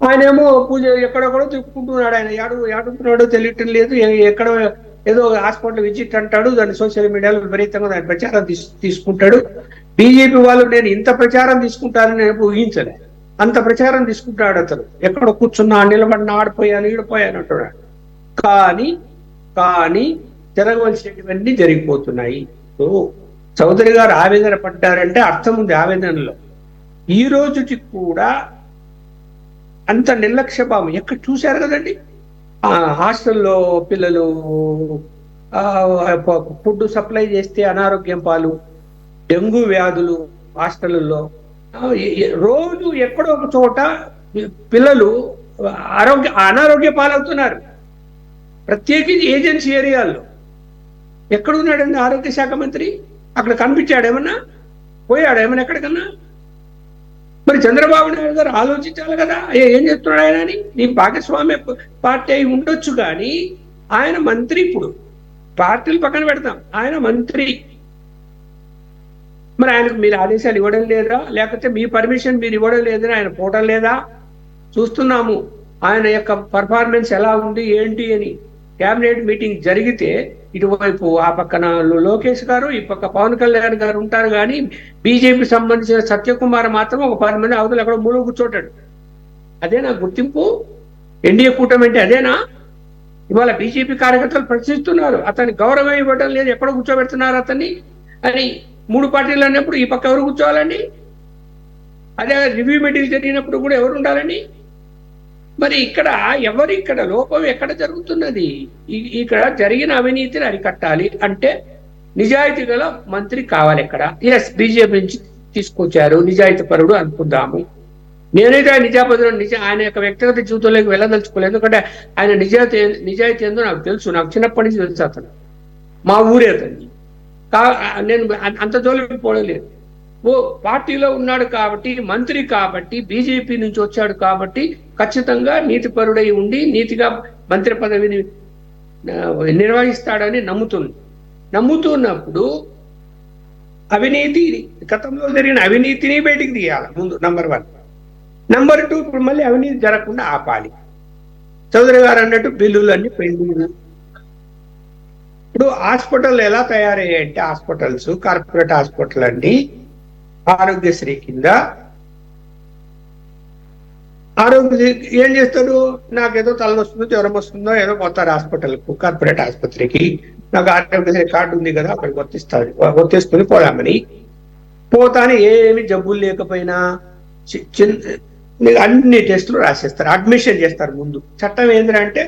ఆయనేమో పూజ ఎక్కడెక్కడో తిప్పుకుంటున్నాడు. ఆయన ఏడుతున్నాడో తెలియటం లేదు. ఎక్కడ ఏదో హాస్పిటల్ విజిట్ అంటాడు, దాన్ని సోషల్ మీడియాలో విపరీతంగా దాని ప్రచారం తీసుకుంటాడు. బీజేపీ వాళ్ళు నేను ఇంత ప్రచారం తీసుకుంటారని నేను ఊహించలే. అంత ప్రచారం తీసుకుంటాడు అతను. ఎక్కడ కూర్చున్నా, నిలబడిన, ఆడిపోయాను, ఈడిపోయాను అంటున్నాడు. కానీ జరగవలసినవన్నీ జరిగిపోతున్నాయి. చౌదరి గారు ఆవేదన పడ్డారంటే అర్థం ఉంది ఆవేదనలో. ఈ రోజుకి కూడా అంత నిర్లక్ష్య భావం ఎక్కడ చూశారు కదండి. హాస్టల్లో పిల్లలు ఫుడ్ సప్లై చేస్తే అనారోగ్యం పాలు, డెంగ్యూ వ్యాధులు హాస్టల్లో రోజు ఎక్కడో ఒక చోట పిల్లలు అనారోగ్య పాలవుతున్నారు. ప్రత్యేకించి ఏజెన్సీ ఏరియాల్లో. ఎక్కడున్నాడండి ఆరోగ్య శాఖ మంత్రి? అక్కడ కనిపించాడేమన్నా? పోయాడేమన్నా ఎక్కడికన్నా? మరి చంద్రబాబు నాయుడు గారు ఆలోచించాలి కదా, ఏం చెప్తున్నాడు ఆయన అని. నీ భాగస్వామ్య పార్టీ అయి ఉండొచ్చు కానీ ఆయన మంత్రి. ఇప్పుడు పార్టీలు పక్కన పెడతాం, ఆయన మంత్రి. మరి ఆయనకు మీరు ఆదేశాలు ఇవ్వడం లేదా? లేకపోతే మీ పర్మిషన్ మీరు ఇవ్వడం లేదని ఆయన పోవడం లేదా? చూస్తున్నాము ఆయన యొక్క పర్ఫార్మెన్స్ ఎలా ఉంది ఏంటి అని. క్యాబినెట్ మీటింగ్ జరిగితే ఇటువైపు ఆ పక్కన లోకేష్ గారు, ఈ పక్క పవన్ కళ్యాణ్ గారు ఉంటారు, కానీ బీజేపీ సంబంధించిన సత్యకుమార్ మాత్రం ఒక 10 మంది అవతల ఎక్కడ మూడు కూర్చోటాడు. అదేనా గుర్తింపు? ఎన్డీఏ కూటమి అంటే అదేనా? ఇవాళ బీజేపీ కార్యకర్తలు ప్రశ్నిస్తున్నారు, అతన్ని గౌరవం ఇవ్వడం లేదు, ఎక్కడ కూర్చోబెడుతున్నారు అతన్ని అని. 3 పార్టీలు అన్నప్పుడు ఈ పక్క ఎవరు కూర్చోవాలండి? అదే రివ్యూ మీటింగ్ జరిగినప్పుడు కూడా ఎవరు ఉండాలండి? మరి ఇక్కడ లోపం ఎక్కడ జరుగుతున్నది? ఇక్కడ జరిగిన అవినీతిని అరికట్టాలి అంటే నిజాయితీ గల మంత్రి కావాలి. ఎక్కడ? ఎస్, బీజేపీ నుంచి తీసుకొచ్చారు, నిజాయితీ పరుడు అనుకుందాము. నేనైతే ఆయన యొక్క వ్యక్తిగత జీవితంలోకి వెళ్ళదలుచుకోలేదు. ఎందుకంటే ఆయన నిజాయితీ ఏందో నాకు తెలుసు, నాకు చిన్నప్పటి నుంచి తెలుసు. అతను మా ఊరే అతన్ని. నేను అంత జోలికి పోవలేదు. పార్టీలో ఉన్నాడు కాబట్టి, మంత్రి కాబట్టి, బీజేపీ నుంచి వచ్చాడు కాబట్టి ఖచ్చితంగా నీతిపరుడై ఉండి నీతిగా మంత్రి పదవిని నిర్వహిస్తాడని నమ్ముతున్నప్పుడు అవినీతి, గతంలో జరిగిన అవినీతిని బయటికి తీయాలి ముందు, నంబర్ 1. నంబర్ 2, ఇప్పుడు మళ్ళీ అవినీతి జరగకుండా ఆపాలి. చౌదరి గారు అన్నట్టు బిల్లులన్నీ పెండింగ్. ఇప్పుడు హాస్పిటల్ ఎలా తయారయ్యాయంటే, హాస్పిటల్స్, కార్పొరేట్ హాస్పిటల్ అండి ఆరోగ్యశ్రీ కింద. ఆరోగ్యశ్రీ ఏం చేస్తాడు? నాకేదో తలనొస్తుందో, జ్వరం వస్తుందో, ఏదో పోతారు హాస్పిటల్కు, కార్పొరేట్ ఆసుపత్రికి. నాకు ఆరోగ్యశ్రీ కార్డు ఉంది కదా, అక్కడికి వచ్చేసుకుని పోదామని పోతానే ఏమి జబ్బులు లేకపోయినా అన్ని టెస్టులు రాసేస్తారు, అడ్మిషన్ చేస్తారు ముందు. చట్టం ఏంటంటే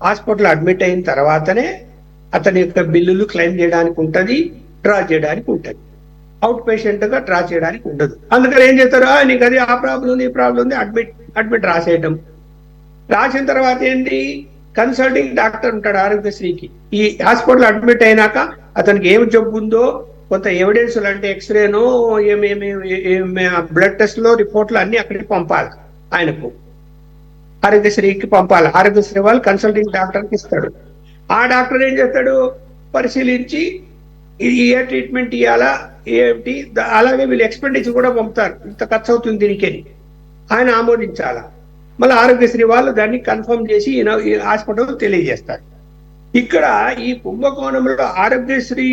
హాస్పిటల్ అడ్మిట్ అయిన తర్వాతనే అతని యొక్క బిల్లులు క్లెయిమ్ చేయడానికి ఉంటుంది, డ్రా చేయడానికి ఉంటుంది. అవుట్ పేషెంట్ గా డ్రా చేయడానికి ఉండదు. అందుకని ఏం చేస్తారు? నీకు అది ఆ ప్రాబ్లం ఉంది, ఈ ప్రాబ్లం ఉంది, అడ్మిట్ రాసేయడం. రాసిన తర్వాత ఏంటి, కన్సల్టింగ్ డాక్టర్ ఉంటాడు ఆరోగ్యశ్రీకి. ఈ హాస్పిటల్ అడ్మిట్ అయినాక అతనికి ఏమి జబ్బు ఉందో కొంత ఎవిడెన్స్లు అంటే ఎక్స్రేనో ఏమేమి బ్లడ్ టెస్ట్లో రిపోర్ట్లు అన్ని అక్కడికి పంపాలి, ఆయనకు ఆరోగ్యశ్రీకి పంపాలి. ఆరోగ్యశ్రీ వాళ్ళు కన్సల్టింగ్ డాక్టర్కి ఇస్తాడు. ఆ డాక్టర్ ఏం చేస్తాడు, పరిశీలించి ఇది ఏ ట్రీట్మెంట్ ఇవ్వాలా ఏమిటి, అలాగే వీళ్ళు ఎక్స్పెండిచర్ కూడా పంపుతారు, ఇంత ఖర్చు అవుతుంది దీనికి అని ఆయన ఆమోదించాలా. మళ్ళీ ఆరోగ్యశ్రీ వాళ్ళు దాన్ని కన్ఫర్మ్ చేసి ఈ హాస్పిటల్ తెలియజేస్తారు. ఇక్కడ ఈ కుంభకోణంలో ఆరోగ్యశ్రీ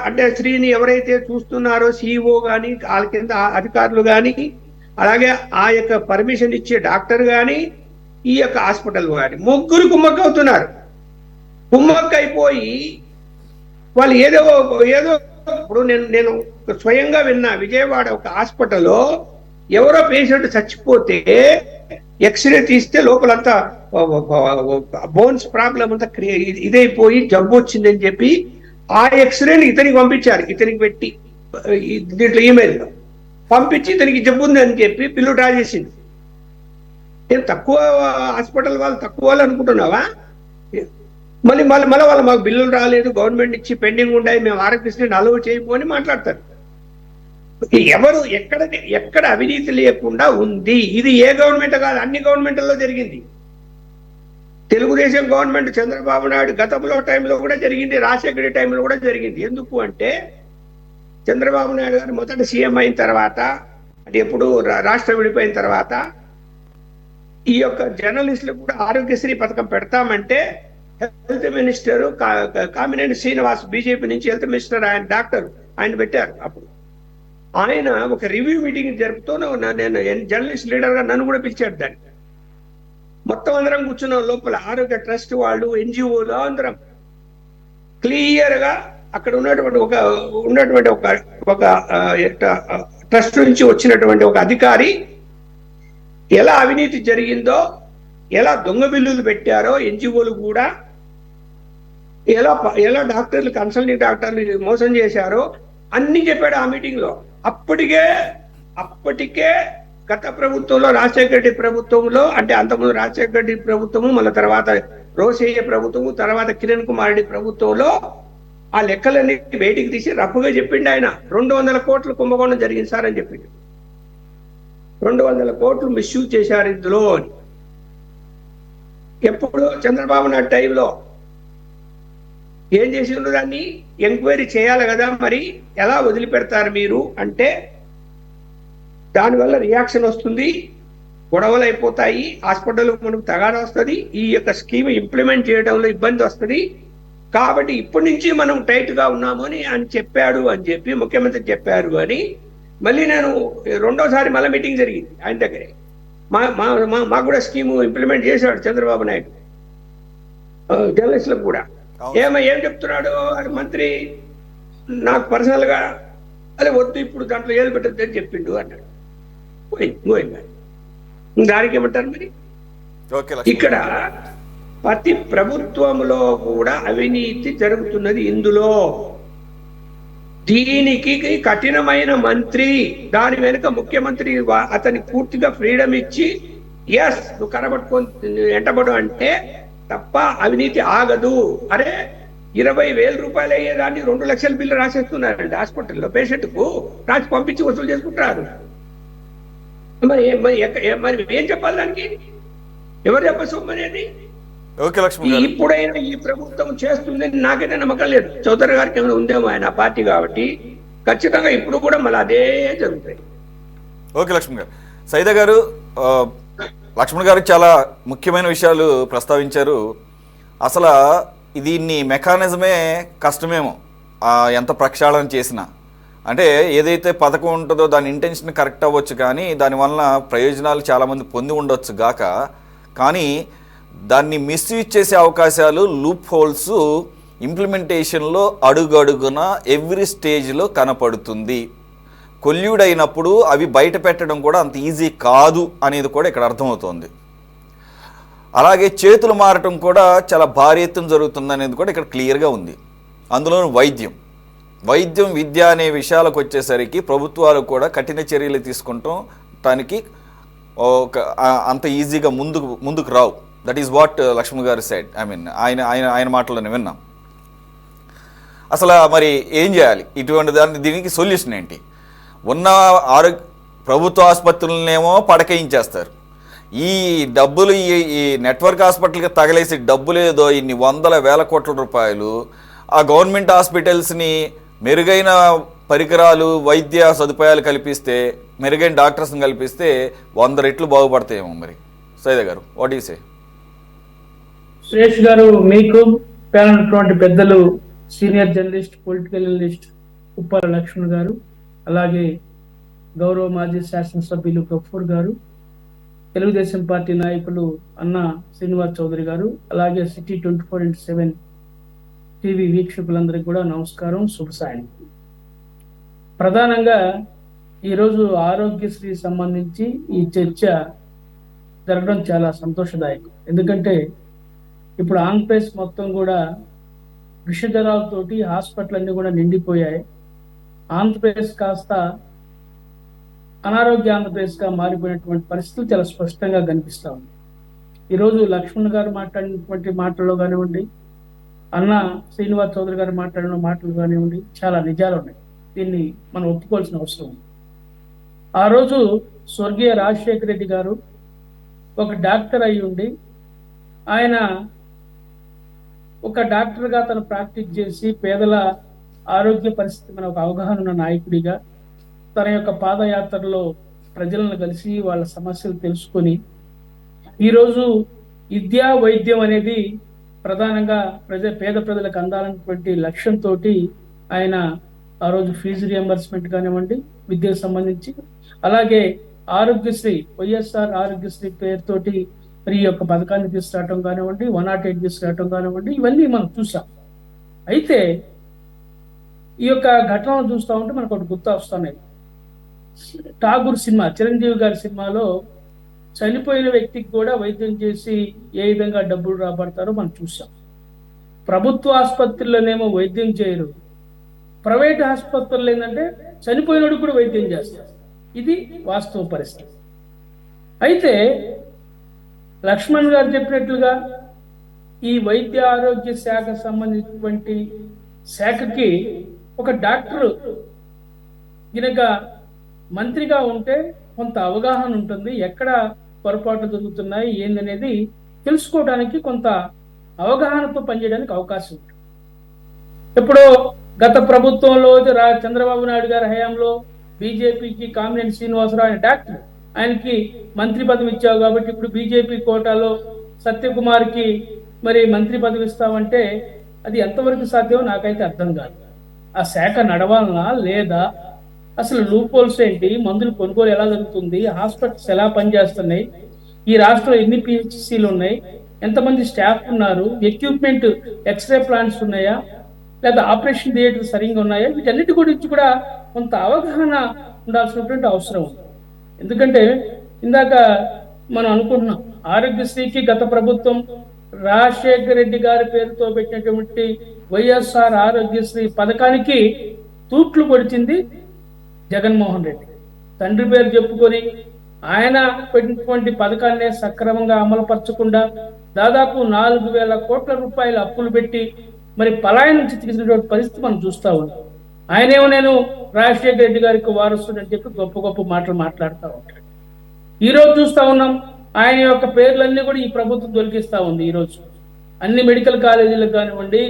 అంటే శ్రీని ఎవరైతే చూస్తున్నారో సిఇఓ కానీ వాళ్ళ కింద అధికారులు కానీ అలాగే ఆ యొక్క పర్మిషన్ ఇచ్చే డాక్టర్ కానీ ఈ యొక్క హాస్పిటల్ కానీ ముగ్గురు కుమ్మక్క అవుతున్నారు. కుమ్మక్క అయిపోయి వాళ్ళు ఏదో ఇప్పుడు నేను స్వయంగా విన్నా, విజయవాడ ఒక హాస్పిటల్లో ఎవరో పేషెంట్ చచ్చిపోతే ఎక్స్రే తీస్తే లోపలంతా బోన్స్ ప్రాబ్లం అంతా ఇదైపోయి జబ్బు వచ్చిందని చెప్పి ఆ ఎక్స్రేని ఇతనికి పంపించారు, ఇతనికి పెట్టి దీంట్లో ఈమెయిల్లో పంపించి ఇతనికి జబ్బు ఉంది అని చెప్పి బిల్లు డ్రా చేసింది. నేను తక్కువ హాస్పిటల్ వాళ్ళు తక్కువ వాళ్ళు అనుకుంటున్నావా? మళ్ళీ వాళ్ళు మాకు బిల్లులు రాలేదు, గవర్నమెంట్ ఇచ్చి పెండింగ్ ఉన్నాయి, మేము ఆరోగ్యశ్రీని అలవ్ చేయమని మాట్లాడతారు. ఎవరు ఎక్కడ అవినీతి లేకుండా ఉంది? ఇది ఏ గవర్నమెంట్ కాదు, అన్ని గవర్నమెంట్లలో జరిగింది. తెలుగుదేశం గవర్నమెంట్ చంద్రబాబు నాయుడు గతంలో టైంలో కూడా జరిగింది, రాజశేఖర రెడ్డి టైంలో కూడా జరిగింది. ఎందుకు అంటే చంద్రబాబు నాయుడు గారు మొదట సీఎం అయిన తర్వాత, అంటే ఎప్పుడు రాష్ట్రం విడిపోయిన తర్వాత ఈ యొక్క జర్నలిస్టులు కూడా ఆరోగ్యశ్రీ పథకం పెడతామంటే health minister Kamineni Srinivas BJP నుంచి హెల్త్ మినిస్టర్ ఆయన డాక్టర్ ఆయన పెట్టారు. అప్పుడు ఆయన ఒక రివ్యూ మీటింగ్ జరుపుతూ నేను జర్నలిస్ట్ లీడర్గా నన్ను కూడా పిలిచాడు. దాన్ని మొత్తం అందరం కూర్చున్నాం లోపల, ఆరోగ్య ట్రస్ట్ వాళ్ళు, ఎన్జిఓలు అందరం క్లియర్ గా అక్కడ ఉన్నటువంటి ఒక ట్రస్ట్ నుంచి వచ్చినటువంటి ఒక అధికారి ఎలా అవినీతి జరిగిందో, ఎలా దొంగ బిల్లులు పెట్టారో ఎన్జిఓలు కూడా, ఎలా డాక్టర్లు కన్సల్టింగ్ డాక్టర్లు మోసం చేశారో అన్ని చెప్పాడు ఆ మీటింగ్ లో. అప్పటికే గత ప్రభుత్వంలో రాజశేఖర రెడ్డి ప్రభుత్వంలో, అంటే అంతకుముందు రాజశేఖర రెడ్డి ప్రభుత్వము, మళ్ళీ తర్వాత రోసయ్య ప్రభుత్వము, తర్వాత కిరణ్ కుమార్ రెడ్డి ప్రభుత్వంలో ఆ లెక్కలన్నీ బయటికి తీసి రఫ్గా చెప్పిండు ఆయన. 200 కోట్ల కుంభకోణం జరిగింది సార్ అని చెప్పిండు. 200 కోట్లు మిస్యూజ్ చేశారు ఇందులో అని. ఎప్పుడు చంద్రబాబు నాయుడు టైంలో ఏం చేసిండ్రు, దాన్ని ఎంక్వైరీ చేయాలి కదా, మరి ఎలా వదిలిపెడతారు మీరు అంటే దానివల్ల రియాక్షన్ వస్తుంది, గొడవలు అయిపోతాయి, హాస్పిటల్ మనకు తగాదా వస్తుంది, ఈ యొక్క స్కీమ్ ఇంప్లిమెంట్ చేయడంలో ఇబ్బంది వస్తుంది, కాబట్టి ఇప్పటి నుంచి మనం టైట్ గా ఉన్నాము అని చెప్పాడు అని చెప్పి ముఖ్యమంత్రి చెప్పారు అని. మళ్ళీ నేను రెండోసారి మళ్ళీ మీటింగ్ జరిగింది ఆయన దగ్గరే. మాకు కూడా స్కీము ఇంప్లిమెంట్ చేశాడు చంద్రబాబు నాయుడు, జర్నలిస్టులకు కూడా. ఏం చెప్తున్నాడు మంత్రి, నాకు పర్సనల్ గా అదే వద్దు ఇప్పుడు దాంట్లో ఏది పెట్టద్దు అని చెప్పిండు అన్నాడు. దానికి ఏమంటారు మరి? ఇక్కడ ప్రతి ప్రభుత్వంలో కూడా అవినీతి జరుగుతున్నది. ఇందులో దీనికి కఠినమైన మంత్రి, దాని వెనుక ముఖ్యమంత్రి అతనికి పూర్తిగా ఫ్రీడమ్ ఇచ్చి ఎస్ నువ్వు కనబట్టుకొని ఎంటబడు అంటే తప్ప అవినీతి ఆగదు. అరే 20,000 రూపాయలు అయ్యేదాన్ని 2 లక్షల బిల్లు రాసేస్తున్నారండి హాస్పిటల్లో పేషెంట్కు, రాసి పంపించి వసూలు చేసుకుంటారు. మరి ఏం చెప్పాలి దానికి? ఎవరు చెప్పచ్చు అనేది? ఇప్పుడైనా ఈ ప్రభుత్వం చేస్తుందని నాకైతే నమ్మకం లేదు. చౌదరి గారికి ఏమైనా ఉందేమో, ఆయన పార్టీ కాబట్టి ఖచ్చితంగా ఇప్పుడు కూడా మళ్ళీ అదే జరుగుతాయి. ఓకే లక్ష్మణ్ గారు. సైదా గారు, లక్ష్మణ్ గారు చాలా ముఖ్యమైన విషయాలు ప్రస్తావించారు. అసలు దీన్ని మెకానిజమే కష్టమేమో, ఎంత ప్రక్షాళన చేసినా. అంటే ఏదైతే పథకం ఉంటుందో దాని ఇంటెన్షన్ కరెక్ట్ అవ్వచ్చు, కానీ దానివల్ల ప్రయోజనాలు చాలామంది పొంది ఉండొచ్చు గాక, కానీ దాన్ని మిస్యూజ్ చేసే అవకాశాలు, లూప్ హోల్స్ ఇంప్లిమెంటేషన్లో అడుగడుగున ఎవ్రీ స్టేజ్లో కనపడుతుంది. కొల్యూడ్ అయినప్పుడు అవి బయట పెట్టడం కూడా అంత ఈజీ కాదు అనేది కూడా ఇక్కడ అర్థమవుతోంది. అలాగే చేతులు మారటం కూడా చాలా భారీ ఎత్తున జరుగుతుంది అనేది కూడా ఇక్కడ క్లియర్గా ఉంది. అందులో వైద్యం విద్య అనే విషయాలకు వచ్చేసరికి ప్రభుత్వాలు కూడా కఠిన చర్యలు తీసుకుంటాం దానికి అంత ఈజీగా ముందుకు రావు. దట్ ఈస్ వాట్ లక్ష్మణ్ గారు సెడ్. ఐ మీన్ ఆయన మాటలను విన్నాం. అసలు మరి ఏం చేయాలి ఇటువంటి దీనికి సొల్యూషన్ ఏంటి? ఉన్న ప్రభుత్వ ఆసుపత్రులనేమో పడకేయించేస్తారు. ఈ డబ్బులు ఈ నెట్వర్క్ హాస్పిటల్కి తగలేసి డబ్బులు ఏదో ఇన్ని వందల వేల కోట్ల రూపాయలు ఆ గవర్నమెంట్ హాస్పిటల్స్ని మెరుగైన పరికరాలు వైద్య సదుపాయాలు కల్పిస్తే, మెరుగైన డాక్టర్స్ని కల్పిస్తే 100 రెట్లు బాగుపడతాయేమో. మరి సైదా గారు, వాట్ యు సే? సురేష్ గారు, మీకు ప్యానల్ పెద్దలు senior journalist, political journalist Uppala Lakshman గారు, అలాగే గౌరవ మాజీ శాసనసభ్యులు గఫూర్ గారు, తెలుగుదేశం పార్టీ నాయకులు అన్న శ్రీనివాస్ చౌదరి గారు, అలాగే సిటీ 24/7 టీవీ వీక్షకులందరికీ కూడా నమస్కారం, శుభ సాయంత్రం. ప్రధానంగా ఈరోజు ఆరోగ్యశ్రీ సంబంధించి ఈ చర్చ జరగడం చాలా సంతోషదాయకం. ఎందుకంటే ఇప్పుడు ఆంధ్రప్రదేశ్ మొత్తం కూడా విషజ్వరాలతోటి హాస్పిటల్ అన్ని కూడా నిండిపోయాయి. ఆంధ్రప్రదేశ్ కాస్త అనారోగ్య ఆంధ్రప్రదేశ్గా మారిపోయినటువంటి పరిస్థితులు చాలా స్పష్టంగా కనిపిస్తూ ఉంది. ఈరోజు లక్ష్మణ్ గారు మాట్లాడినటువంటి మాటల్లో కానివ్వండి, అన్న శ్రీనివాస్ చౌదరి గారు మాట్లాడిన మాటలు కానివ్వండి, చాలా నిజాలు ఉన్నాయి. దీన్ని మనం ఒప్పుకోవాల్సిన అవసరం ఉంది. ఆ రోజు స్వర్గీయ రాజశేఖర రెడ్డి గారు ఒక డాక్టర్ అయి ఉండి, ఆయన ఒక డాక్టర్గా తను ప్రాక్టీస్ చేసి పేదల ఆరోగ్య పరిస్థితి మన ఒక అవగాహన ఉన్న నాయకుడిగా తన యొక్క పాదయాత్రలో ప్రజలను కలిసి వాళ్ళ సమస్యలు తెలుసుకొని ఈరోజు విద్యా వైద్యం అనేది ప్రధానంగా పేద ప్రజలకు అందాలన్నటువంటి లక్ష్యంతో ఆయన ఆ రోజు ఫీజు రియంబర్స్మెంట్ కానివ్వండి, విద్యకు సంబంధించి, అలాగే ఆరోగ్యశ్రీ, వైఎస్ఆర్ ఆరోగ్యశ్రీ పేరుతోటి మరి ఈ యొక్క పథకాన్ని తీసుకురావటం కానివ్వండి, 108 తీసుకురావటం కానివ్వండి, ఇవన్నీ మనం చూసాం. అయితే ఈ యొక్క ఘటనలు చూస్తూ ఉంటే మనకు ఒకటి గుర్తు వస్తున్నాయి. ఠాగూర్ సినిమా, చిరంజీవి గారి సినిమాలో చనిపోయిన వ్యక్తికి కూడా వైద్యం చేసి ఏ విధంగా డబ్బులు రాబడతారో మనం చూసాం. ప్రభుత్వ ఆసుపత్రుల్లోనేమో వైద్యం చేయరు, ప్రైవేట్ ఆసుపత్రులు ఏంటంటే చనిపోయినోడు కూడా వైద్యం చేస్తారు. ఇది వాస్తవ పరిస్థితి. అయితే లక్ష్మణ్ గారు చెప్పినట్లుగా ఈ వైద్య ఆరోగ్య శాఖ సంబంధించినటువంటి శాఖకి ఒక డాక్టర్ గినక మంత్రిగా ఉంటే కొంత అవగాహన ఉంటుంది, ఎక్కడ పొరపాట్లు జరుగుతున్నాయి ఏందనేది తెలుసుకోవడానికి కొంత అవగాహనతో పనిచేయడానికి అవకాశం ఉంటుంది. ఎప్పుడో గత ప్రభుత్వంలో చంద్రబాబు నాయుడు గారి హయాంలో బీజేపీకి కామినేని శ్రీనివాసరావు ఆయన డాక్టర్, ఆయనకి మంత్రి పదవి ఇచ్చావు కాబట్టి ఇప్పుడు బీజేపీ కోటాలో సత్యకుమార్కి మరి మంత్రి పదవి ఇస్తామంటే అది ఎంతవరకు సాధ్యమో నాకైతే అర్థం కాదు. ఆ శాఖ నడవాలనా లేదా, అసలు లూపోల్స్ ఏంటి, మందులు కొనుగోలు ఎలా జరుగుతుంది, హాస్పిటల్స్ ఎలా పనిచేస్తున్నాయి, ఈ రాష్ట్రంలో ఎన్ని పిహెచ్సిలు ఉన్నాయి, ఎంతమంది స్టాఫ్ ఉన్నారు, ఎక్విప్మెంట్ ఎక్స్రే ప్లాంట్స్ ఉన్నాయా, లేదా ఆపరేషన్ థియేటర్ సరిగ్గా ఉన్నాయా, వీటన్నిటి గురించి కూడా కొంత అవగాహన ఉండాల్సినటువంటి అవసరం ఉంది. ఎందుకంటే ఇందాక మనం అనుకుంటున్నాం, ఆరోగ్యశ్రీకి గత ప్రభుత్వం రాజశేఖర రెడ్డి గారి పేరుతో పెట్టినటువంటి వైఎస్ఆర్ ఆరోగ్యశ్రీ పథకానికి తూట్లు పొడిచింది జగన్మోహన్ రెడ్డి. తండ్రి పేరు చెప్పుకొని ఆయన పెట్టినటువంటి పథకాన్ని సక్రమంగా అమలుపరచకుండా దాదాపు 4,000 కోట్ల రూపాయల అప్పులు పెట్టి మరి పలాయనం నుంచి తీసినటువంటి పరిస్థితి మనం చూస్తా ఉన్నాం. ఆయనేమో నేను రాజశేఖర రెడ్డి గారికి వారసుడు అని చెప్పి గొప్ప గొప్ప మాటలు మాట్లాడుతూ ఉంటాడు. ఈరోజు చూస్తా ఉన్నాం ఆయన యొక్క పేర్లన్నీ కూడా ఈ ప్రభుత్వం తొలగిస్తా ఉంది. ఈరోజు అన్ని మెడికల్ కాలేజీలకు కానివ్వండి,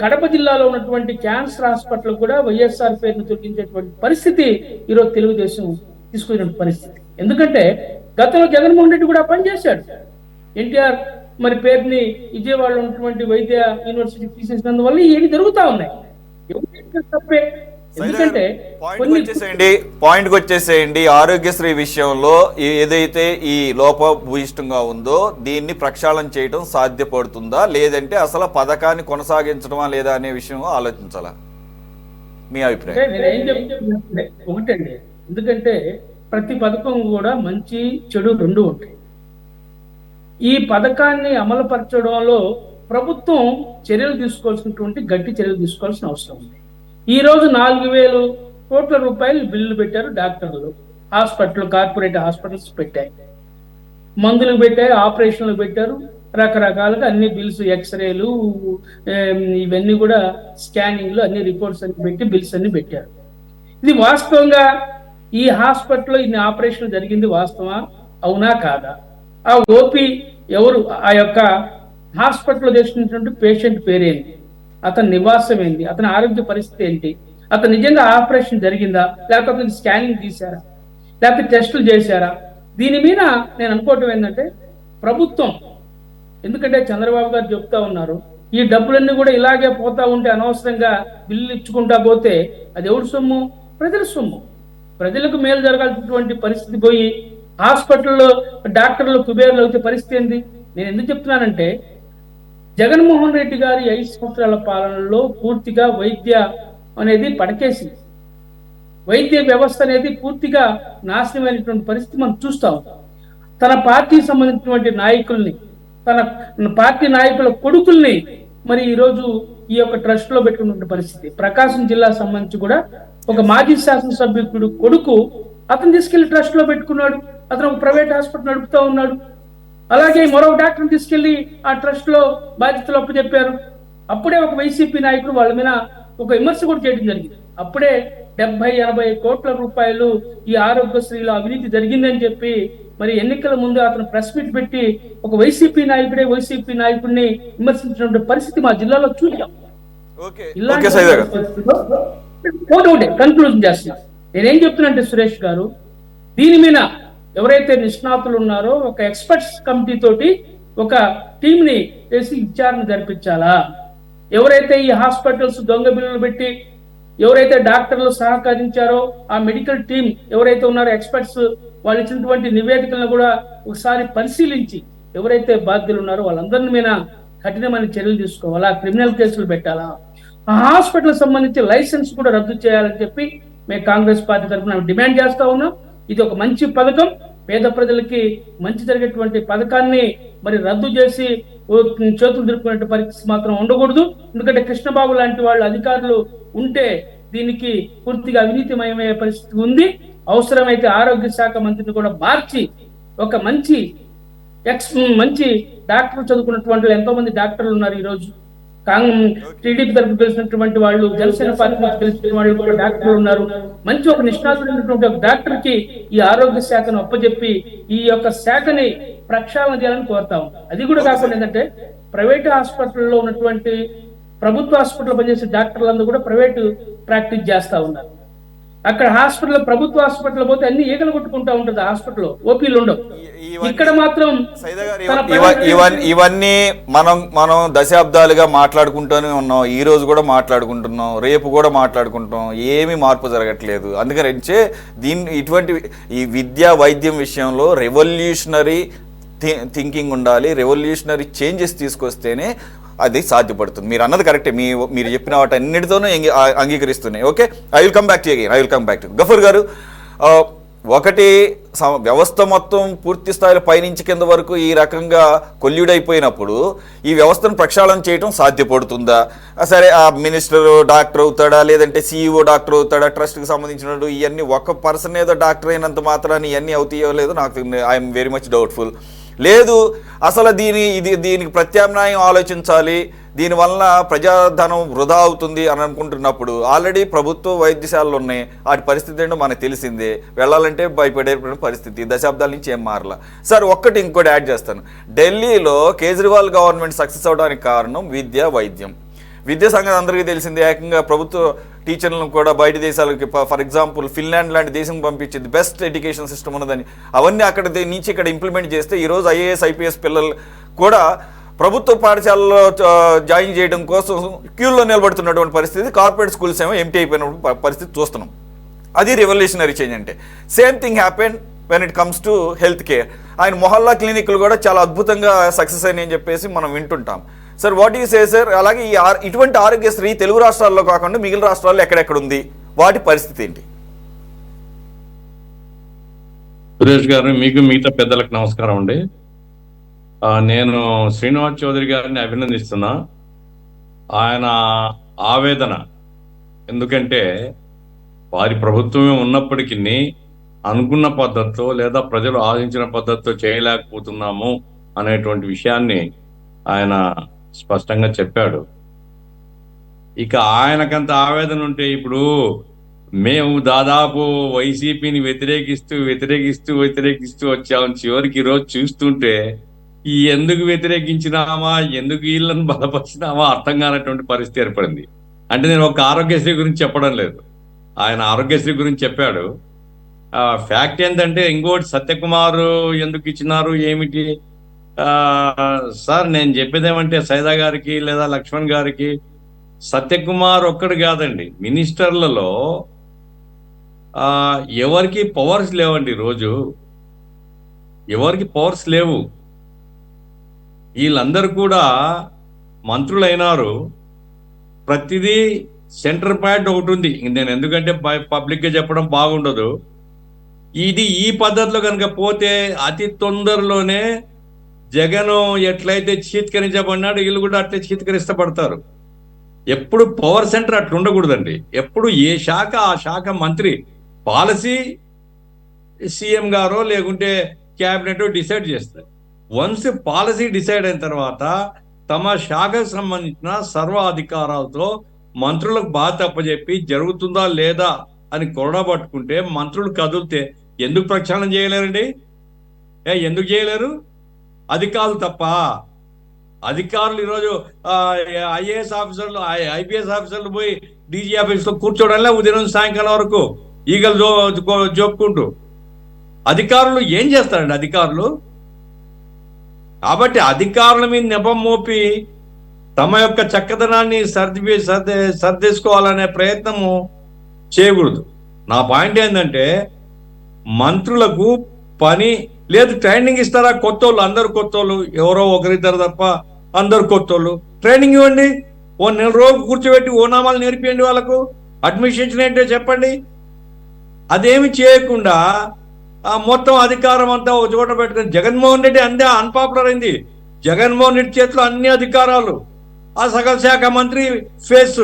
కడప జిల్లాలో ఉన్నటువంటి క్యాన్సర్ హాస్పిటల్ కూడా వైఎస్ఆర్ పేరును తొలగించేటువంటి పరిస్థితి ఈరోజు తెలుగుదేశం తీసుకునే పరిస్థితి. ఎందుకంటే గతంలో జగన్మోహన్ రెడ్డి కూడా పనిచేశాడు. ఎన్టీఆర్ మరి పేరుని విజయవాడలో ఉన్నటువంటి వైద్య యూనివర్సిటీ తీసేసినందువల్ల ఇవి జరుగుతా ఉన్నాయి. తప్పే. ఎందుకంటే పాయింట్కి వచ్చేసేయండి. ఆరోగ్యశ్రీ విషయంలో ఏదైతే ఈ లోపభూయిష్టంగా ఉందో దీన్ని ప్రక్షాళన చేయడం సాధ్యపడుతుందా, లేదంటే అసలు పథకాన్ని కొనసాగించడమా లేదా అనే విషయం ఆలోచించాలా? మీ అభిప్రాయం? నేనేం చెప్తున్నా ఒకటండి, ఎందుకంటే ప్రతి పథకం కూడా మంచి చెడు రెండు ఉంటాయి. ఈ పథకాన్ని అమలుపరచడంలో ప్రభుత్వం చర్యలు తీసుకోవాల్సినటువంటి గట్టి చర్యలు తీసుకోవాల్సిన అవసరం ఉంది. ఈ రోజు 4,000 కోట్ల రూపాయలు బిల్లు పెట్టారు డాక్టర్లు, హాస్పిటల్ కార్పొరేట్ హాస్పిటల్స్ పెట్టాయి. మందులకు పెట్టారు, ఆపరేషన్లు పెట్టారు, రకరకాలుగా అన్ని బిల్స్, ఎక్స్రేలు, ఇవన్నీ కూడా స్కానింగ్లు, అన్ని రిపోర్ట్స్ అన్ని పెట్టి బిల్స్ అన్ని పెట్టారు. ఇది వాస్తవంగా ఈ హాస్పిటల్లో ఇన్ని ఆపరేషన్లు జరిగింది వాస్తవా, అవునా కాదా? ఆ ఓపీ ఎవరు, ఆ యొక్క హాస్పిటల్లో చేసినటువంటి పేషెంట్ పేరేంటి, అతని నివాసం ఏంటి, అతని ఆరోగ్య పరిస్థితి ఏంటి, అతను నిజంగా ఆపరేషన్ జరిగిందా, లేకపోతే స్కానింగ్ తీశారా, లేకపోతే టెస్టులు చేశారా? దీని మీద నేను అనుకోవటం ఏంటంటే ప్రభుత్వం, ఎందుకంటే చంద్రబాబు గారు చెప్తా ఉన్నారు ఈ డబ్బులన్నీ కూడా ఇలాగే పోతా ఉంటే, అనవసరంగా బిల్లు ఇచ్చుకుంటా పోతే అది ఎవరి సొమ్ము? ప్రజల సొమ్ము. ప్రజలకు మేలు జరగాల్సినటువంటి పరిస్థితి పోయి హాస్పిటల్లో డాక్టర్లు కుబేర్లు అవుతే పరిస్థితి ఏంది? నేను ఎందుకు చెప్తున్నానంటే జగన్మోహన్ రెడ్డి గారి 5 సంవత్సరాల పాలనలో పూర్తిగా వైద్య అనేది పడకేసింది. వైద్య వ్యవస్థ అనేది పూర్తిగా నాశనమైనటువంటి పరిస్థితి మనం చూస్తాం. తన పార్టీకి సంబంధించినటువంటి నాయకుల్ని, తన పార్టీ నాయకుల కొడుకుల్ని మరి ఈరోజు ఈ యొక్క ట్రస్ట్ లో పెట్టుకున్న పరిస్థితి. ప్రకాశం జిల్లా సంబంధించి కూడా ఒక మాజీ శాసనసభ్యుడు కొడుకు అతను తీసుకెళ్లి ట్రస్ట్ లో పెట్టుకున్నాడు. అతను ఒక ప్రైవేట్ హాస్పిటల్ నడుపుతా ఉన్నాడు. అలాగే మరొక డాక్టర్ని తీసుకెళ్లి ఆ ట్రస్ట్ లో బాధ్యతలు అప్పచెప్పారు. అప్పుడే ఒక వైసీపీ నాయకుడు వాళ్ళ మీద ఒక విమర్శ కూడా చేయడం జరిగింది. అప్పుడే 70-80 కోట్ల రూపాయలు ఈ ఆరోగ్యశ్రీలో అవినీతి జరిగిందని చెప్పి మరి ఎన్నికల ముందు అతను ప్రెస్ మీట్ పెట్టి ఒక వైసీపీ నాయకుడిని విమర్శించినటువంటి పరిస్థితి మా జిల్లాలో చూసాం. ఇలాంటి కన్క్లూజన్ చేస్తున్నా. నేనేం చెప్తున్నా సురేష్ గారు, దీని మీద ఎవరైతే నిష్ణాతులు ఉన్నారో ఒక ఎక్స్పర్ట్స్ కమిటీ తోటి ఒక టీం ని చేసి విచారణ జరిపించాలా. ఎవరైతే ఈ హాస్పిటల్స్ దొంగ బిల్లులు పెట్టి ఎవరైతే డాక్టర్లు సహకరించారో ఆ మెడికల్ టీం ఎవరైతే ఉన్నారో ఎక్స్పర్ట్స్, వాళ్ళు ఇచ్చినటువంటి నివేదికలను కూడా ఒకసారి పరిశీలించి ఎవరైతే బాధ్యులు ఉన్నారో వాళ్ళందరి మీద కఠినమైన చర్యలు తీసుకోవాలా, క్రిమినల్ కేసులు పెట్టాలా, ఆ హాస్పిటల్ సంబంధించి లైసెన్స్ కూడా రద్దు చేయాలని చెప్పి మేము కాంగ్రెస్ పార్టీ తరఫున డిమాండ్ చేస్తా ఉన్నాం. ఇది ఒక మంచి పథకం, పేద ప్రజలకి మంచి జరిగేటువంటి పథకాన్ని మరి రద్దు చేసి చేతులు దులుపుకునే పరిస్థితి మాత్రం ఉండకూడదు. ఎందుకంటే కృష్ణబాబు లాంటి వాళ్ళు అధికారులు ఉంటే దీనికి పూర్తిగా అవినీతిమయమయ్యే పరిస్థితి ఉంది. అవసరమైతే ఆరోగ్య శాఖ మంత్రిని కూడా మార్చి ఒక మంచి డాక్టర్ చదువుకున్నటువంటి ఎంతో మంది డాక్టర్లు ఉన్నారు ఈ రోజు. టీడీపీ తరఫు తెలిసినటువంటి వాళ్ళు, జనసేన పార్టీ తెలిసిన వాళ్ళు కూడా డాక్టర్లు ఉన్నారు. మంచి ఒక నిష్ణాతుడైనటువంటి ఒక డాక్టర్ కి ఈ ఆరోగ్య శాఖను అప్పచెప్పి ఈ యొక్క శాఖని ప్రక్షాళన చేయాలని కోరుతా ఉన్నాం. అది కూడా కాకుండా ఏంటంటే ప్రైవేట్ హాస్పిటల్లో ఉన్నటువంటి ప్రభుత్వ హాస్పిటల్ పనిచేసే డాక్టర్లందరూ కూడా ప్రైవేట్ ప్రాక్టీస్ చేస్తా ఉన్నారు. అక్కడ హాస్పిటల్, ప్రభుత్వ హాస్పిటల్ పోతే అన్ని ఈగలు కొట్టుకుంటా ఉంటుంది. హాస్పిటల్లో ఓపీలు ఉండవు. ఇక్కడ మాత్రం ఇవన్నీ మనం దశాబ్దాలుగా మాట్లాడుకుంటూనే ఉన్నాం. ఈ రోజు కూడా మాట్లాడుకుంటున్నాం, రేపు కూడా మాట్లాడుకుంటాం. ఏమీ మార్పు జరగట్లేదు. అందుకని ఇటువంటి ఈ విద్యా వైద్యం విషయంలో రెవల్యూషనరీ థింకింగ్ ఉండాలి. రెవల్యూషనరీ చేంజెస్ తీసుకొస్తేనే అది సాధ్యపడుతుంది. మీరు అన్నది కరెక్టే. మీరు చెప్పిన వాటి అన్నిటితోనూ అంగీకరిస్తున్నాయి. Okay, I will come back to Ghafoor గారు. ఒకటి, వ్యవస్థ మొత్తం పూర్తి స్థాయిలో పైనుంచి కింద వరకు ఈ రకంగా కొల్యుడైపోయినప్పుడు ఈ వ్యవస్థను ప్రక్షాళన చేయడం సాధ్యపడుతుందా? సరే, ఆ మినిస్టర్ డాక్టర్ అవుతాడా, లేదంటే CEO డాక్టర్ అవుతాడా, ట్రస్ట్కి సంబంధించినట్టు ఇవన్నీ ఒక పర్సన్ ఏదో డాక్టర్ అయినంత మాత్రాన్ని ఇవన్నీ అవుతాయో లేదో నాకు ఐఎమ్ వెరీ మచ్ డౌట్ఫుల్. లేదు, అసలు దీనికి ప్రత్యామ్నాయం ఆలోచించాలి, దీనివల్ల ప్రజాధనం వృధా అవుతుంది అని అనుకుంటున్నప్పుడు ఆల్రెడీ ప్రభుత్వ వైద్యశాలలు ఉన్నాయి. వాటి పరిస్థితి ఏంటో మనకు తెలిసిందే. వెళ్ళాలంటే భయపడే పరిస్థితి దశాబ్దాల నుంచి ఏం మారలా. సార్, ఇంకోటి యాడ్ చేస్తాను. ఢిల్లీలో కేజ్రీవాల్ గవర్నమెంట్ సక్సెస్ అవడానికి కారణం వైద్యం. విద్యా సంగతి అందరికీ తెలిసింది. ఏకంగా ప్రభుత్వ టీచర్లను కూడా బయట దేశాలకి, ఫర్ ఎగ్జాంపుల్ ఫిన్లాండ్ లాంటి దేశం పంపించింది. బెస్ట్ ఎడ్యుకేషన్ సిస్టమ్ ఉన్నదని అవన్నీ అక్కడ నుంచి ఇక్కడ ఇంప్లిమెంట్ చేస్తే ఈరోజు IAS IPS పిల్లలు కూడా ప్రభుత్వ పాఠశాలలో జాయిన్ చేయడం కోసం క్యూల్లో నిలబడుతున్నటువంటి పరిస్థితి. కార్పొరేట్ స్కూల్స్ ఏమో ఎంటీ అయిపోయిన పరిస్థితి చూస్తున్నాం. అది రెవల్యూషనరీ చేంజ్ అంటే. Same thing happen when it comes to health care. ఆయన మొహల్లా క్లినిక్లు కూడా చాలా అద్భుతంగా సక్సెస్ అయినాయని చెప్పేసి మనం వింటుంటాం. Sir, what you say sir? అలాగే ఇటువంటి ఆరోగ్యశ్రీ తెలుగు రాష్ట్రాల్లో కాకుండా మిగిలిన రాష్ట్రాల్లో ఎక్కడెక్కడ ఉంది, వాటి పరిస్థితి ఏంటి? సురేష్ గారు, మీకు మిగతా పెద్దలకు నమస్కారం అండి. నేను శ్రీనివాస్ చౌదరి గారిని అభినందిస్తున్నా. ఆయన ఆవేదన, ఎందుకంటే వారి ప్రభుత్వమే ఉన్నప్పటికీ అనుకున్న పద్ధతితో లేదా ప్రజలు ఆశించిన పద్ధతితో చేయలేకపోతున్నాము అనేటువంటి విషయాన్ని ఆయన స్పష్టంగా చెప్పాడు. ఇక ఆయనకంత ఆవేదన ఉంటే ఇప్పుడు మేము దాదాపు వైసీపీని వ్యతిరేకిస్తూ వచ్చాము. చివరికి ఈరోజు చూస్తుంటే ఎందుకు వ్యతిరేకించినామా, ఎందుకు వీళ్ళని బలపరిచినామా అర్థం కానటువంటి పరిస్థితి ఏర్పడింది. అంటే నేను ఒక ఆరోగ్యశ్రీ గురించి చెప్పడం లేదు, ఆయన ఆరోగ్యశ్రీ గురించి చెప్పాడు. ఫ్యాక్ట్ ఏంటంటే ఇంకోటి సత్యకుమార్ ఎందుకు ఇచ్చినారు ఏమిటి సార్, నేను చెప్పేదేమంటే సైదా గారికి లేదా లక్ష్మణ్ గారికి, సత్యకుమార్ ఒక్కడు కాదండి, మినిస్టర్లలో ఎవరికి పవర్స్ లేవండి. రోజు ఎవరికి పవర్స్ లేవు. వీళ్ళందరూ కూడా మంత్రులైనారు. ప్రతిదీ సెంటర్ పాయింట్ ఒకటి ఉంది. నేను ఎందుకంటే పబ్లిక్గా చెప్పడం బాగుండదు. ఈ పద్ధతిలో కనుక పోతే అతి తొందరలోనే జగన్ ఎట్లయితే చీత్కరించబడినాడు వీళ్ళు కూడా అట్లే చీత్కరిస్తపడతారు. ఎప్పుడు పవర్ సెంటర్ అట్లా ఉండకూడదండి. ఎప్పుడు ఏ శాఖ ఆ శాఖ మంత్రి, పాలసీ సీఎం గారో లేకుంటే క్యాబినెట్ డిసైడ్ చేస్తారు. వన్స్ పాలసీ డిసైడ్ అయిన తర్వాత తమ శాఖకు సంబంధించిన సర్వ అధికారాలతో మంత్రులకు బాధ తప్పజెప్పి జరుగుతుందా లేదా అని కొరడా పట్టుకుంటే మంత్రులు కదిలితే ఎందుకు ప్రక్షాళన చేయలేరండి? ఎందుకు చేయలేరు? అధికారులు తప్ప. అధికారులు ఈరోజు ఐఏఎస్ ఆఫీసర్లు, ఐపీఎస్ ఆఫీసర్లు పోయి డీజీ ఆఫీస్లో కూర్చోవడంలో ఉదయం సాయంకాలం వరకు ఈగలు జోపుకుంటూ. అధికారులు ఏం చేస్తారండి అధికారులు? కాబట్టి అధికారుల మీద నెపం మోపి తమ యొక్క చక్కదనాన్ని సర్దేసుకోవాలనే ప్రయత్నము చేయకూడదు. నా పాయింట్ ఏంటంటే మంత్రులకు పని లేదు, ట్రైనింగ్ ఇస్తారా? కొత్తోళ్ళు, అందరు కొత్తోళ్ళు, ఎవరో ఒకరిద్దరు తప్ప అందరు కొత్తోళ్ళు. ట్రైనింగ్ ఇవ్వండి, ఓ 4 రోజులు కూర్చోబెట్టి ఓ నామాలు నేర్పియండి వాళ్ళకు. అడ్మినిస్ట్రేషన్ ఏంటో చెప్పండి. అదేమి చేయకుండా మొత్తం అధికారం అంతా ఒక చోట పెట్టుకుని జగన్మోహన్ రెడ్డి అందే అన్పాపులర్ అయింది. జగన్మోహన్ రెడ్డి చేతిలో అన్ని అధికారాలు, ఆ సకల శాఖ మంత్రి ఫేస్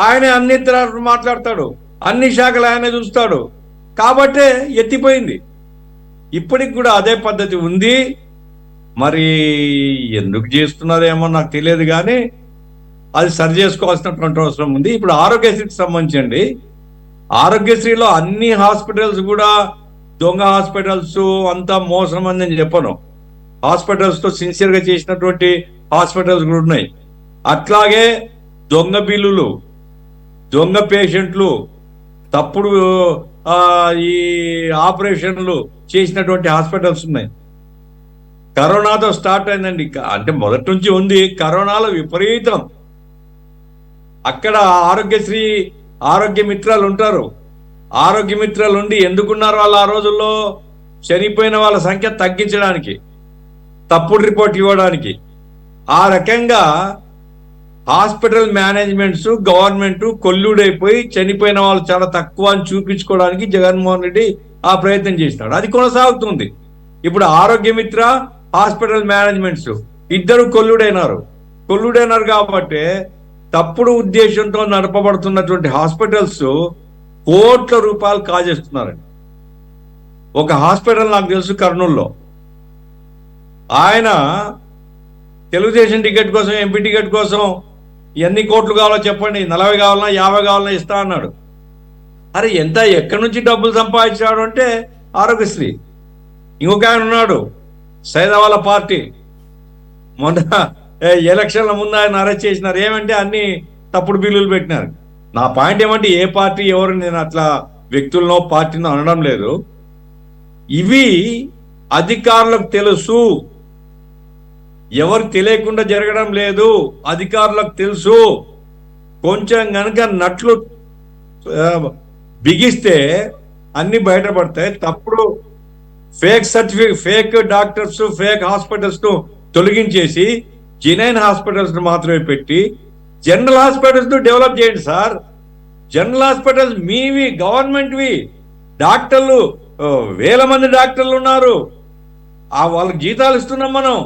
ఆయనే, అన్ని మాట్లాడతాడు, అన్ని శాఖలు ఆయనే చూస్తాడు. కాబట్టే ఎత్తిపోయింది. ఇప్పటికి కూడా అదే పద్ధతి ఉంది. మరి ఎందుకు చేస్తున్నారేమో నాకు తెలియదు, కానీ అది సరి చేసుకోవాల్సినటువంటి అవసరం ఉంది. ఇప్పుడు ఆరోగ్యశ్రీకి సంబంధించండి, ఆరోగ్యశ్రీలో అన్ని హాస్పిటల్స్ కూడా దొంగ హాస్పిటల్స్, అంతా మోసం అని నేను చెప్పను. హాస్పిటల్స్తో సిన్సియర్గా చేసినటువంటి హాస్పిటల్స్ కూడా ఉన్నాయి. అట్లాగే దొంగ బిల్లులు, దొంగ పేషెంట్లు, తప్పుడు ఈ ఆపరేషన్లు చేసినటువంటి హాస్పిటల్స్ ఉన్నాయి. కరోనాతో స్టార్ట్ అయిందండి, అంటే మొదటి నుంచి ఉంది. కరోనాలో విపరీతం. అక్కడ ఆరోగ్యశ్రీ ఆరోగ్య మిత్రాలు ఉంటారు. ఆరోగ్య మిత్రాలు ఉండి ఎందుకున్నారు వాళ్ళు? ఆ రోజుల్లో చనిపోయిన వాళ్ళ సంఖ్య తగ్గించడానికి, తప్పుడు రిపోర్ట్ ఇవ్వడానికి. ఆ రకంగా హాస్పిటల్ మేనేజ్మెంట్స్, గవర్నమెంట్ కొల్లుడైపోయి చనిపోయిన వాళ్ళు చాలా తక్కువ అని చూపించుకోవడానికి జగన్మోహన్ రెడ్డి ఆ ప్రయత్నం చేసినాడు. అది కొనసాగుతుంది. ఇప్పుడు ఆరోగ్య మిత్ర, హాస్పిటల్ మేనేజ్మెంట్స్ ఇద్దరు కొల్లుడైనారు కాబట్టి తప్పుడు ఉద్దేశంతో నడపబడుతున్నటువంటి హాస్పిటల్స్ కోట్ల రూపాయలు కాజేస్తున్నారండి. ఒక హాస్పిటల్ నాకు తెలుసు కర్నూలులో, ఆయన తెలుగుదేశం టికెట్ కోసం, ఎంపీ టికెట్ కోసం ఎన్ని కోట్లు కావాలో చెప్పండి, 40 కావాలన్నా 50 కావాలన్నా ఇస్తా అన్నాడు. అరే ఎంత, ఎక్కడి నుంచి డబ్బులు సంపాదించాడు అంటే ఆరోగ్యశ్రీ. ఇంకొక ఆయన ఉన్నాడు సైదా వాళ్ళ పార్టీ, మొన్న ఎలక్షన్ల ముందు ఆయన అరెస్ట్ చేసినారు. ఏమంటే అన్ని తప్పుడు బిల్లులు పెట్టినారు. నా పాయింట్ ఏమంటే ఏ పార్టీ ఎవరు, నేను అట్లా వ్యక్తులనో పార్టీనో అనడం లేదు. ఇవి అధికారులకు తెలుసు, ఎవరికి తెలియకుండా జరగడం లేదు, అధికారులకు తెలుసు. కొంచెం కనుక నట్లు బిగిస్తే అన్ని బయటపడతాయి. తప్పుడు ఫేక్ డాక్టర్స్, ఫేక్ హాస్పిటల్స్ ను తొలగించేసి జెన్యూన్ హాస్పిటల్స్ ను మాత్రమే పెట్టి జనరల్ హాస్పిటల్స్ ను డెవలప్ చేయండి సార్. జనరల్ హాస్పిటల్స్ మీవి, గవర్నమెంట్వి. డాక్టర్లు, వేల మంది డాక్టర్లు ఉన్నారు. వాళ్ళకి జీతాలు ఇస్తున్నాం మనం,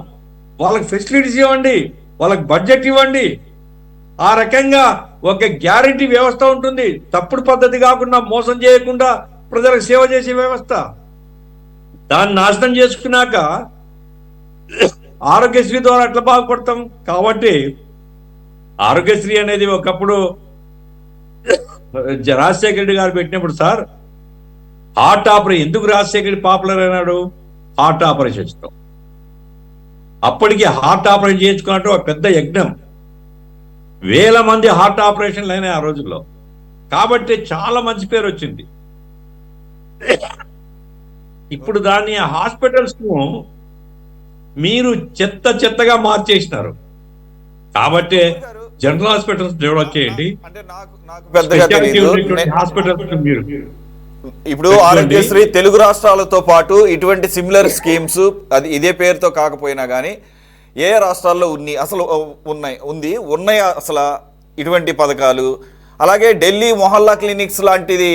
వాళ్ళకి ఫెసిలిటీస్ ఇవ్వండి, వాళ్ళకి బడ్జెట్ ఇవ్వండి. ఆ రకంగా ఒక గ్యారంటీ వ్యవస్థ ఉంటుంది. తప్పుడు పద్ధతి కాకుండా, మోసం చేయకుండా ప్రజలకు సేవ చేసే వ్యవస్థ. దాన్ని నాశనం చేసుకున్నాక ఆరోగ్యశ్రీ ద్వారా అట్లా బాగుపడతాం. కాబట్టి ఆరోగ్యశ్రీ అనేది ఒకప్పుడు రాజశేఖర రెడ్డి గారు పెట్టినప్పుడు సార్ హార్ట్ ఆపరేషన్, ఎందుకు రాజశేఖర రెడ్డి పాపులర్ అయినాడు? హార్ట్ ఆపరేషన్స్తో. అప్పటికి హార్ట్ ఆపరేషన్ చేయించుకున్నట్టు ఒక పెద్ద యజ్ఞం, వేల మంది హార్ట్ ఆపరేషన్లు అయినాయి ఆ రోజుల్లో. కాబట్టి చాలా మంచి పేరు వచ్చింది. ఇప్పుడు దాన్ని హాస్పిటల్స్ ను మీరు చెత్తగా మార్చేసినారు. కాబట్టి జనరల్ హాస్పిటల్స్ డెవలప్ చేయండి, అంటే నాకు పెద్దగా తెలియదు. హాస్పిటల్స్ మీరు ఇప్పుడు ఆరోగ్యశ్రీ తెలుగు రాష్ట్రాలతో పాటు ఇటువంటి సిమిలర్ స్కీమ్స్ అది ఇదే పేరుతో కాకపోయినా కానీ ఏ రాష్ట్రాల్లో ఉన్నాయి అసలు ఇటువంటి పథకాలు? అలాగే ఢిల్లీ మొహల్లా క్లినిక్స్ లాంటిది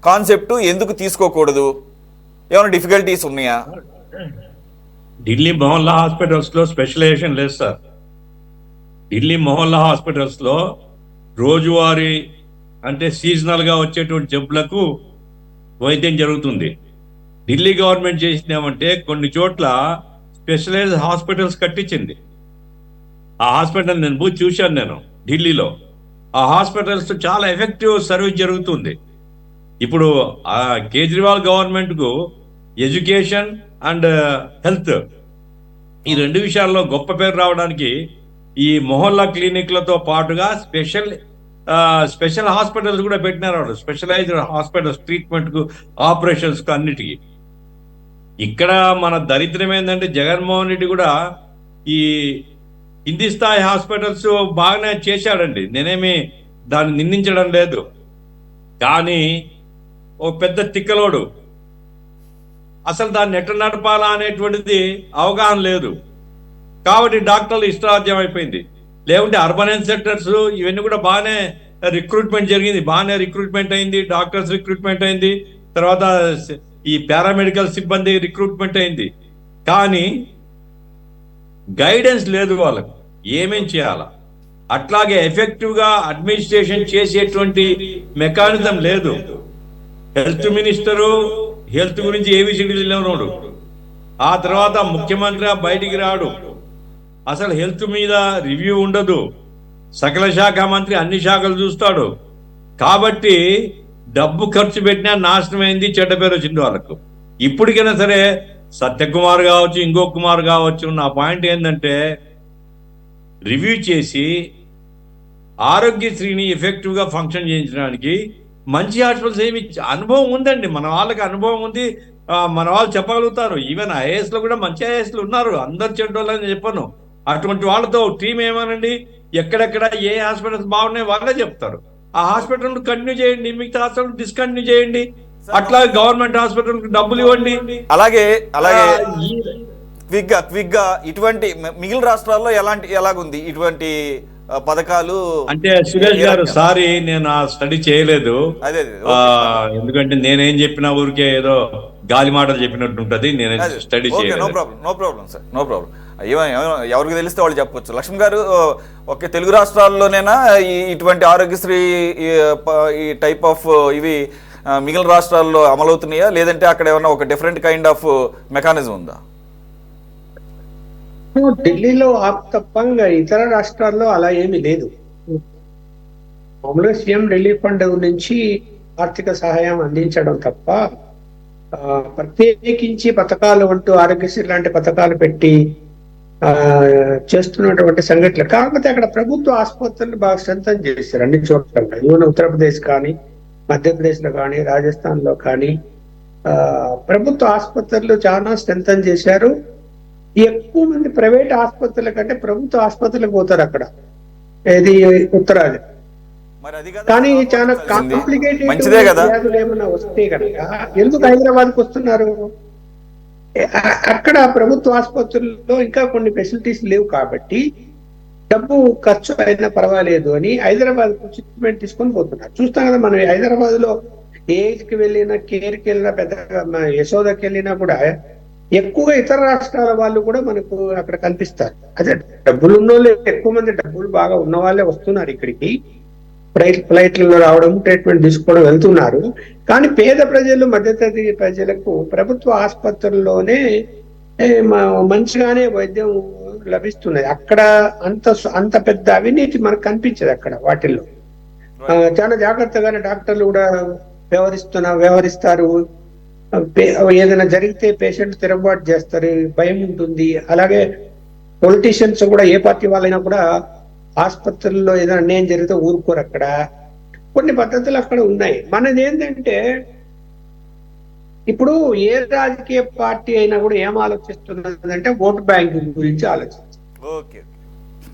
కాన్సెప్ట్ ఎందుకు తీసుకోకూడదు? ఏమైనా డిఫికల్టీస్ ఉన్నాయా? ఢిల్లీ మొహల్లా హాస్పిటల్స్ లో స్పెషలైజేషన్ లేదు సార్. ఢిల్లీ మొహల్లా హాస్పిటల్స్ లో రోజువారీ అంటే సీజనల్ గా వచ్చేటువంటి జబ్బులకు వైద్యం జరుగుతుంది. ఢిల్లీ గవర్నమెంట్ చేసింది ఏమంటే కొన్ని చోట్ల స్పెషలైజ్డ్ హాస్పిటల్స్ కట్టించింది. ఆ హాస్పిటల్ నేను చూశాను నేను ఢిల్లీలో. ఆ హాస్పిటల్స్ చాలా ఎఫెక్టివ్ సర్వీస్ జరుగుతుంది. ఇప్పుడు ఆ కేజ్రీవాల్ గవర్నమెంట్ కు ఎడ్యుకేషన్ అండ్ హెల్త్ ఈ రెండు విషయాల్లో గొప్ప పేరు రావడానికి ఈ మొహల్లా క్లినిక్లతో పాటుగా స్పెషల్ హాస్పిటల్స్ కూడా పెట్టినారు. స్పెషలైజ్డ్ హాస్పిటల్స్ ట్రీట్మెంట్ కు, ఆపరేషన్స్ కు, అన్నిటికీ. ఇక్కడ మన దరిద్రం ఏంటంటే జగన్మోహన్ రెడ్డి కూడా ఈ కింది స్థాయి హాస్పిటల్స్ బాగానే చేశాడండి, నేనేమి దాన్ని నిందించడం లేదు. కానీ ఓ పెద్ద తిక్కలోడు, అసలు దాన్ని ఎట్లా నడపాలా అనేటువంటిది అవగాహన లేదు. కాబట్టి డాక్టర్లు ఇష్టారాజ్యం అయిపోయింది. లేకుంటే అర్బన్ హెల్త్ సెంటర్స్ ఇవన్నీ కూడా బాగానే రిక్రూట్మెంట్ జరిగింది, బాగానే రిక్రూట్మెంట్ అయింది, డాక్టర్స్ రిక్రూట్మెంట్ అయింది, తర్వాత ఈ పారామెడికల్ సిబ్బంది రిక్రూట్మెంట్ అయింది. కానీ గైడెన్స్ లేదు వాళ్ళకు ఏమేం చేయాలా. అట్లాగే ఎఫెక్టివ్ గా అడ్మినిస్ట్రేషన్ చేసేటువంటి మెకానిజం లేదు. హెల్త్ మినిస్టరు హెల్త్ గురించి ఏబిసిడీలోనోడు, ఆ తర్వాత ముఖ్యమంత్రి బయటికి రాడు, అసలు హెల్త్ మీద రివ్యూ ఉండదు, సకల శాఖ మంత్రి అన్ని శాఖలు చూస్తాడు. కాబట్టి డబ్బు ఖర్చు పెట్టినా నాశనమైంది, చెడ్డ పేరు వచ్చింది వాళ్ళకు. ఇప్పటికైనా సరే సత్యకుమార్ కావచ్చు, ఇంకో కుమార్ కావచ్చు, నా పాయింట్ ఏంటంటే రివ్యూ చేసి ఆరోగ్యశ్రీని ఎఫెక్టివ్ గా ఫంక్షన్ చేయించడానికి మంచి హాస్పిటల్స్ ఏమి అనుభవం ఉందండి, మన వాళ్ళకి అనుభవం ఉంది, మన వాళ్ళు చెప్పగలుగుతారు. ఈవెన్ ఐఏఎస్ లో కూడా మంచి ఐఏఎస్లు ఉన్నారు, అందరు చెడ్డోళ్ళని చెప్పను. అటువంటి వాళ్ళతో టీం ఏమనండి, ఎక్కడెక్కడ ఏ హాస్పిటల్స్ బాగున్నాయి వాళ్ళే చెప్తారు. ఆ హాస్పిటల్ కంటిన్యూ చేయండి, మిగతా హాస్పిటల్ డిస్కంటిన్యూ చేయండి. అట్లా గవర్నమెంట్ హాస్పిటల్ డబ్బులు ఇవ్వండి. అలాగే క్విక్ గా ఇటువంటి మిగిలిన రాష్ట్రాల్లో ఎలాగుంది ఇటువంటి పథకాలు? అంటే సురేష్ గారు సారీ, నేను ఆ స్టడీ చేయలేదు. ఎందుకంటే నేనేం చెప్పినా ఊరికే ఏదో గాలి మాటలు చెప్పినట్టు ఉంటది, నేను స్టడీ చేయలేదు. No problem sir, no problem. ఎవరికి తెలిస్తే వాళ్ళు చెప్పొచ్చు. లక్ష్మణ్ గారు, ఓకే, తెలుగు రాష్ట్రాల్లోనేనా ఇటువంటి ఆరోగ్యశ్రీ ఈ టైప్ ఆఫ్ ఇవి మిగిలిన రాష్ట్రాల్లో అమలవుతున్నాయా, లేదంటే అక్కడ ఏమన్నా ఒక డిఫరెంట్ కైండ్ ఆఫ్ మెకానిజం ఉందా? ఢిల్లీలో తప్ప ఇతర రాష్ట్రాల్లో అలా ఏమీ లేదు. మామూలుగా సీఎం రిలీఫ్ ఫండ్ నుంచి ఆర్థిక సహాయం అందించడం తప్ప ప్రత్యేకించి పథకాలు అంటూ ఆరోగ్యశ్రీ లాంటి పథకాలు పెట్టి చేస్తున్నటువంటి సంఘటనలు. కాకపోతే అక్కడ ప్రభుత్వ ఆసుపత్రులు బాగా స్ట్రెంథన్ చేశారు అన్ని చోట్ల. ఈవెన్ ఉత్తరప్రదేశ్ కానీ, మధ్యప్రదేశ్ లో కానీ, రాజస్థాన్ లో కానీ ప్రభుత్వ ఆసుపత్రులు చాలా స్ట్రెంథన్ చేశారు. ఎక్కువ మంది ప్రైవేట్ ఆసుపత్రుల కంటే ప్రభుత్వ ఆసుపత్రులకు పోతారు అక్కడ, ఏది ఉత్తరాది. కానీ చాలా కాంప్లికేటెడ్ వ్యాధులు ఏమైనా వస్తే కనుక ఎందుకు హైదరాబాద్కి వస్తున్నారు? అక్కడ ప్రభుత్వ ఆసుపత్రుల్లో ఇంకా కొన్ని ఫెసిలిటీస్ లేవు కాబట్టి డబ్బు ఖర్చు అయినా పర్వాలేదు అని హైదరాబాద్ ట్రీట్మెంట్ తీసుకొని పోతున్నారు. చూస్తాం కదా మనం హైదరాబాద్ లో ఏజ్కి వెళ్ళినా, కేర్కి వెళ్ళినా, పెద్దగా యశోదకి వెళ్ళినా కూడా ఎక్కువగా ఇతర రాష్ట్రాల వాళ్ళు కూడా మనకు అక్కడ కనిపిస్తారు. అదే డబ్బులు ఉన్నోళ్ళు ఎక్కువ మంది, డబ్బులు బాగా ఉన్న వాళ్ళే వస్తున్నారు ఇక్కడికి. ఫ్లైట్లలో రావడం, ట్రీట్మెంట్ తీసుకోవడం వెళ్తున్నారు. కానీ పేద ప్రజలు, మధ్యతరగతి ప్రజలకు ప్రభుత్వ ఆసుపత్రుల్లోనే మంచిగానే వైద్యం లభిస్తున్నది. అక్కడ అంత పెద్ద అవినీతి మనకు కనిపించదు అక్కడ వాటిల్లో. చాలా జాగ్రత్తగానే డాక్టర్లు కూడా వ్యవహరిస్తారు. ఏదైనా జరిగితే పేషెంట్ తిరుగుబాటు చేస్తారు, భయం ఉంటుంది. అలాగే పొలిటీషియన్స్ కూడా, ఏ పార్టీ వాళ్ళైనా కూడా ఆసుపత్రుల్లో ఏదైనా అన్యాయం జరిగితే ఊరుకోరు. అక్కడ కొన్ని పద్ధతులు అక్కడ ఉన్నాయి. మనది ఏంటంటే ఇప్పుడు ఏ రాజకీయ పార్టీ అయినా కూడా ఏం ఆలోచిస్తున్నదంటే ఓటు బ్యాంక్ గురించి ఆలోచిస్తుంది.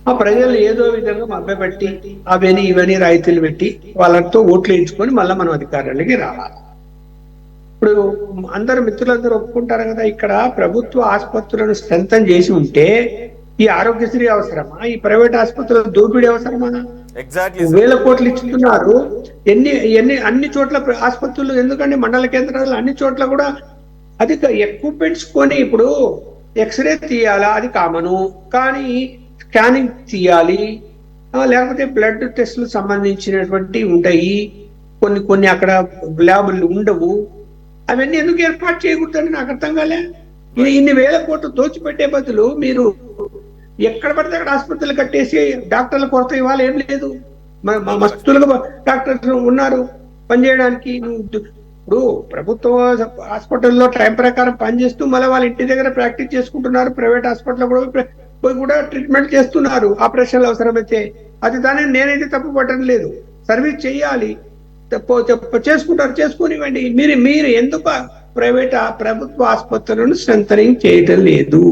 ఆ ప్రజలు ఏదో విధంగా మభ్యపెట్టి అవని ఇవని రాయితీలు పెట్టి వాళ్ళతో ఓట్లు వేయించుకొని మళ్ళీ మనం అధికారానికి రావాలి. ఇప్పుడు అందరు మిత్రులందరూ ఒప్పుకుంటారు కదా, ఇక్కడ ప్రభుత్వ ఆసుపత్రులను స్ట్రెంథన్ చేసి ఉంటే ఈ ఆరోగ్యశ్రీ అవసరమా? ఈ ప్రైవేట్ ఆసుపత్రుల దోపిడీ అవసరమా? వేల కోట్లు ఇస్తున్నారు. అన్ని చోట్ల ఆసుపత్రులు, ఎందుకంటే మండల కేంద్రాలు అన్ని చోట్ల కూడా అది ఎక్విప్మెంట్స్ కొని, ఇప్పుడు ఎక్స్రే తీయాలా అది కామను, కానీ స్కానింగ్ తీయాలి, లేకపోతే బ్లడ్ టెస్టులు సంబంధించినటువంటి ఉంటాయి, కొన్ని అక్కడ ల్యాబులు ఉండవు. అవన్నీ ఎందుకు ఏర్పాటు చేయకూడదని నాకు అర్థం కాలే. ఇన్ని వేల కోట్లు దోచిపెట్టే బదులు మీరు ఎక్కడ పడితే అక్కడ ఆసుపత్రులు కట్టేసి డాక్టర్ల కొరత ఇవాళ ఏం లేదు. మస్తులుగా డాక్టర్లు ఉన్నారు పనిచేయడానికి. ఇప్పుడు ప్రభుత్వ హాస్పిటల్లో టైం ప్రకారం పనిచేస్తూ మళ్ళీ వాళ్ళ ఇంటి దగ్గర ప్రాక్టీస్ చేసుకుంటున్నారు. ప్రైవేట్ హాస్పిటల్ కూడా ట్రీట్మెంట్ చేస్తున్నారు ఆపరేషన్లు అవసరమైతే. అది దాన్ని నేనైతే తప్పు పట్టడం లేదు. సర్వీస్ చేయాలి, చేసుకుంటారు, చేసుకునివ్వండి. మీరు ఎందుకు ప్రభుత్వ ఆసుపత్రులను స్ట్రెంథనింగ్ చేయటం లేదు?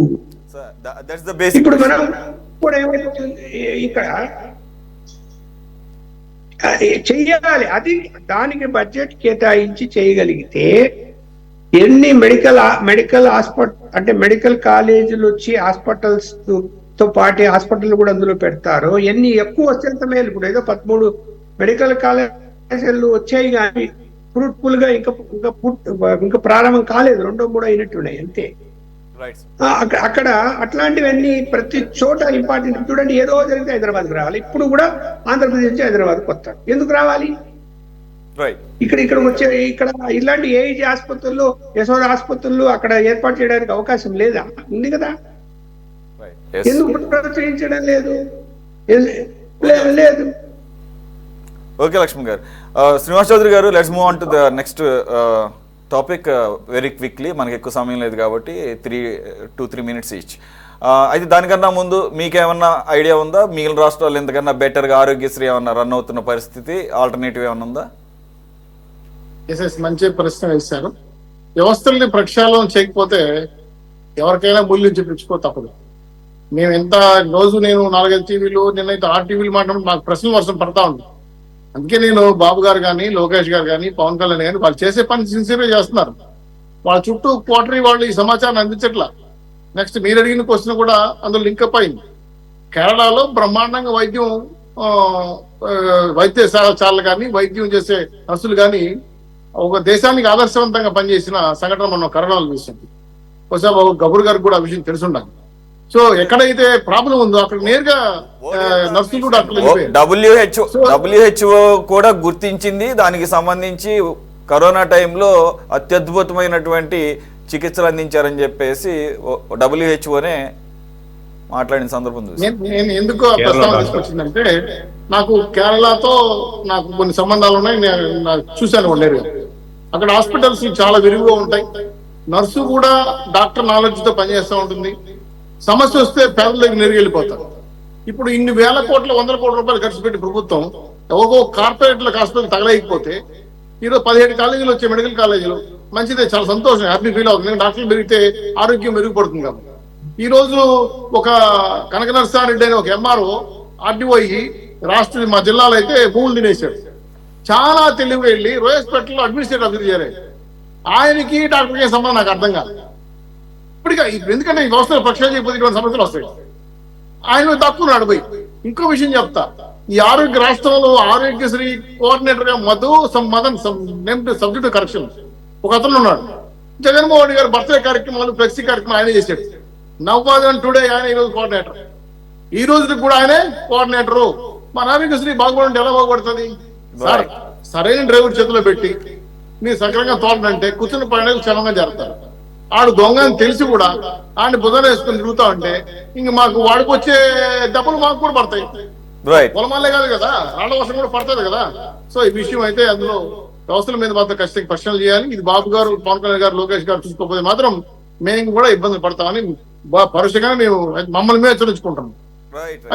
ఇప్పుడు మనం కూడా ఏమైపోతుంది, ఇక్కడ చెయ్యాలి. అది దానికి బడ్జెట్ కేటాయించి చేయగలిగితే ఎన్ని మెడికల్ అంటే మెడికల్ కాలేజీలు వచ్చి హాస్పిటల్స్ తో పాటు హాస్పిటల్ కూడా అందులో పెడతారో ఎన్ని ఎక్కువ వచ్చేంత మేలు. ఇప్పుడు ఏదో 13 మెడికల్ కాలేజీలు వచ్చాయి, కానీ ఫ్రూట్ఫుల్ గా ఇంకా ప్రారంభం కాలేదు, 2, 3 అయినట్టున్నాయి అంతే. అక్కడ అట్లాంటివన్నీ ప్రతి చోట ఇంపార్టెంట్. చూడండి, ఏదో జరిగితే హైదరాబాద్కి రావాలి. ఇప్పుడు కూడా ఆంధ్రప్రదేశ్ నుంచి హైదరాబాద్కి వస్తారు. ఎందుకు రావాలి? ఇక్కడ ఇలాంటి ఏఐజీ ఆసుపత్రుల్లో, యశోద ఆసుపత్రుల్లో అక్కడ ఏర్పాటు చేయడానికి అవకాశం లేదా? ఉంది కదా, ఎందుకు ప్రోత్సహించడం లేదు? లేదు. ఓకే లక్ష్మణ్ గారు. శ్రీనివాస్ చౌదరి గారు, let's move on to the next topic very quickly. మనకి ఎక్కువ సమయం లేదు కాబట్టి 2-3 minutes ఈచ్. అయితే దానికన్నా ముందు మీకేమన్నా ఐడియా ఉందా, మిగిలిన రాష్ట్రాలు ఎంతకన్నా బెటర్గా ఆరోగ్యశ్రీ ఏమన్నా రన్ అవుతున్న పరిస్థితి, ఆల్టర్నేటివ్ ఏమన్నా ఉందా? ఎస్, మంచి ప్రశ్న వేశారు. వ్యవస్థల్ని ప్రక్షాళన చేయకపోతే ఎవరికైనా మూల్యం చెప్పించుకో తప్పదు. మేము నేను 4-5 టీవీలు, నిన్నైతే 6 టీవీలు మాట్లాడి నాకు ప్రశ్నలు వర్షం పడతా ఉంది. అందుకే నేను బాబు గారు కానీ, లోకేష్ గారు కానీ, పవన్ కళ్యాణ్ కానీ వాళ్ళు చేసే పని సిన్సియర్గా చేస్తున్నారు. వాళ్ళ చుట్టూ క్వార్టరీ వాళ్ళు ఈ సమాచారాన్ని అందించట్లా. నెక్స్ట్ మీరు అడిగిన క్వశ్చన్ కూడా అందులో లింకప్ అయింది. కేరళలో బ్రహ్మాండంగా వైద్యశాలలు కానీ, వైద్యం చేసే నర్సులు కానీ ఒక దేశానికి ఆదర్శవంతంగా పనిచేసిన సంఘటన మనం కరోనాలో చూసింది. బహుశా గబూర్ గారికి కూడా ఆ విషయం తెలుసుండాలి. సో ఎక్కడైతే ప్రాబ్లం ఉందో అక్కడ నేరుగా నర్సులు WHO కూడా గుర్తించింది. దానికి సంబంధించి కరోనా టైంలో అత్యద్భుతమైనటువంటి చికిత్సలు అందించారని చెప్పేసి WHOనే మాట్లాడిన సందర్భం చూసి నేను ఎందుకు ఆ ప్రస్తావన తీసుకొచ్చిందంటే, నాకు కేరళతో నాకు కొన్ని సంబంధాలు ఉన్నాయి. నేను చూశాను నేరుగా. అక్కడ హాస్పిటల్స్ చాలా విరివిగా ఉంటాయి. నర్సు కూడా డాక్టర్ నాలెడ్జ్ తో పనిచేస్తూ ఉంటుంది. సమస్య వస్తే పేదల దగ్గర నెరిగిపోతారు. ఇప్పుడు ఇన్ని వేల కోట్ల 100 కోట్ల రూపాయలు ఖర్చు పెట్టి ప్రభుత్వం ఒక్కో కార్పొరేట్లకు హాస్పిటల్ తగలేకపోతే ఈరోజు 17 కాలేజీలు వచ్చే మెడికల్ కాలేజీలు మంచిదే, చాలా సంతోషం, హ్యాపీ ఫీల్ అవుతుంది. డాక్టర్లు పెరిగితే ఆరోగ్యం మెరుగుపడుతుంది. కాబట్టి ఈ రోజు ఒక కనక నరసారెడ్డి అనే ఒక MRO RDO రాష్ట్ర మా జిల్లాలో అయితే భూములు తినేశాడు. చాలా తెలివిగా వెళ్ళి రోయస్పేటలో అడ్మినిస్ట్రేటివ్ అభివృద్ధి చేయాలి. ఆయనకి డాక్టర్కి సంబంధం నాకు అర్థం కాదు. ఎందుకంటే ఈ వ్యవస్థలు ప్రక్షాళన చేయకపోతే ఇటువంటి సమస్యలు వస్తాయి. ఆయన తక్కువ పోయి ఇంకో విషయం చెప్తా. ఈ ఆరోగ్య రాష్ట్రంలో ఆరోగ్యశ్రీ కోఆర్డినేటర్ గా మదన్ సబ్జెక్ట్ కరెక్షన్ ఒక అతను ఉన్నాడు. జగన్మోహన్ రెడ్డి గారు బర్త్డే కార్యక్రమాలు, ఫ్లెక్సీ కార్యక్రమం ఆయనే చేశాడు. నవ్వాదన్ టుడే ఆయన ఈరోజు కోఆర్డినేటర్. ఈ రోజుకి కూడా ఆయనే కోఆర్డినేటరు. మన ఆరోగ్యశ్రీ బాగుపడంటే ఎలా బాగుపడుతుంది సార్? సరైన డ్రైవర్ చేతిలో పెట్టి మీరు సక్రంగా తోలంటే కూర్చుని పైన క్షేమంగా జరుగుతారు. ఆడు దొంగ అని తెలిసి కూడా ఆడిని బుధన వేసుకుని తిరుగుతా ఉంటే ఇంక మాకు వాడికి వచ్చే దెబ్బలు మాకు కూడా పడతాయి. రైట్. పొలమాలే కాదు కదా, రాళ్ల వర్షం కూడా పడుతుంది కదా. సో ఈ విషయం అయితే అందులో వ్యవస్థల మీద మాత్రం ఖచ్చితంగా ప్రశ్నలు చేయాలి. ఇది బాబు గారు, పవన్ కళ్యాణ్ గారు, లోకేష్ గారు చూసుకోకపోతే మాత్రం మేము కూడా ఇబ్బందులు పడతామని పరుషంగా మేము మమ్మల్ని మేము హెచ్చరించుకుంటాం. రైట్.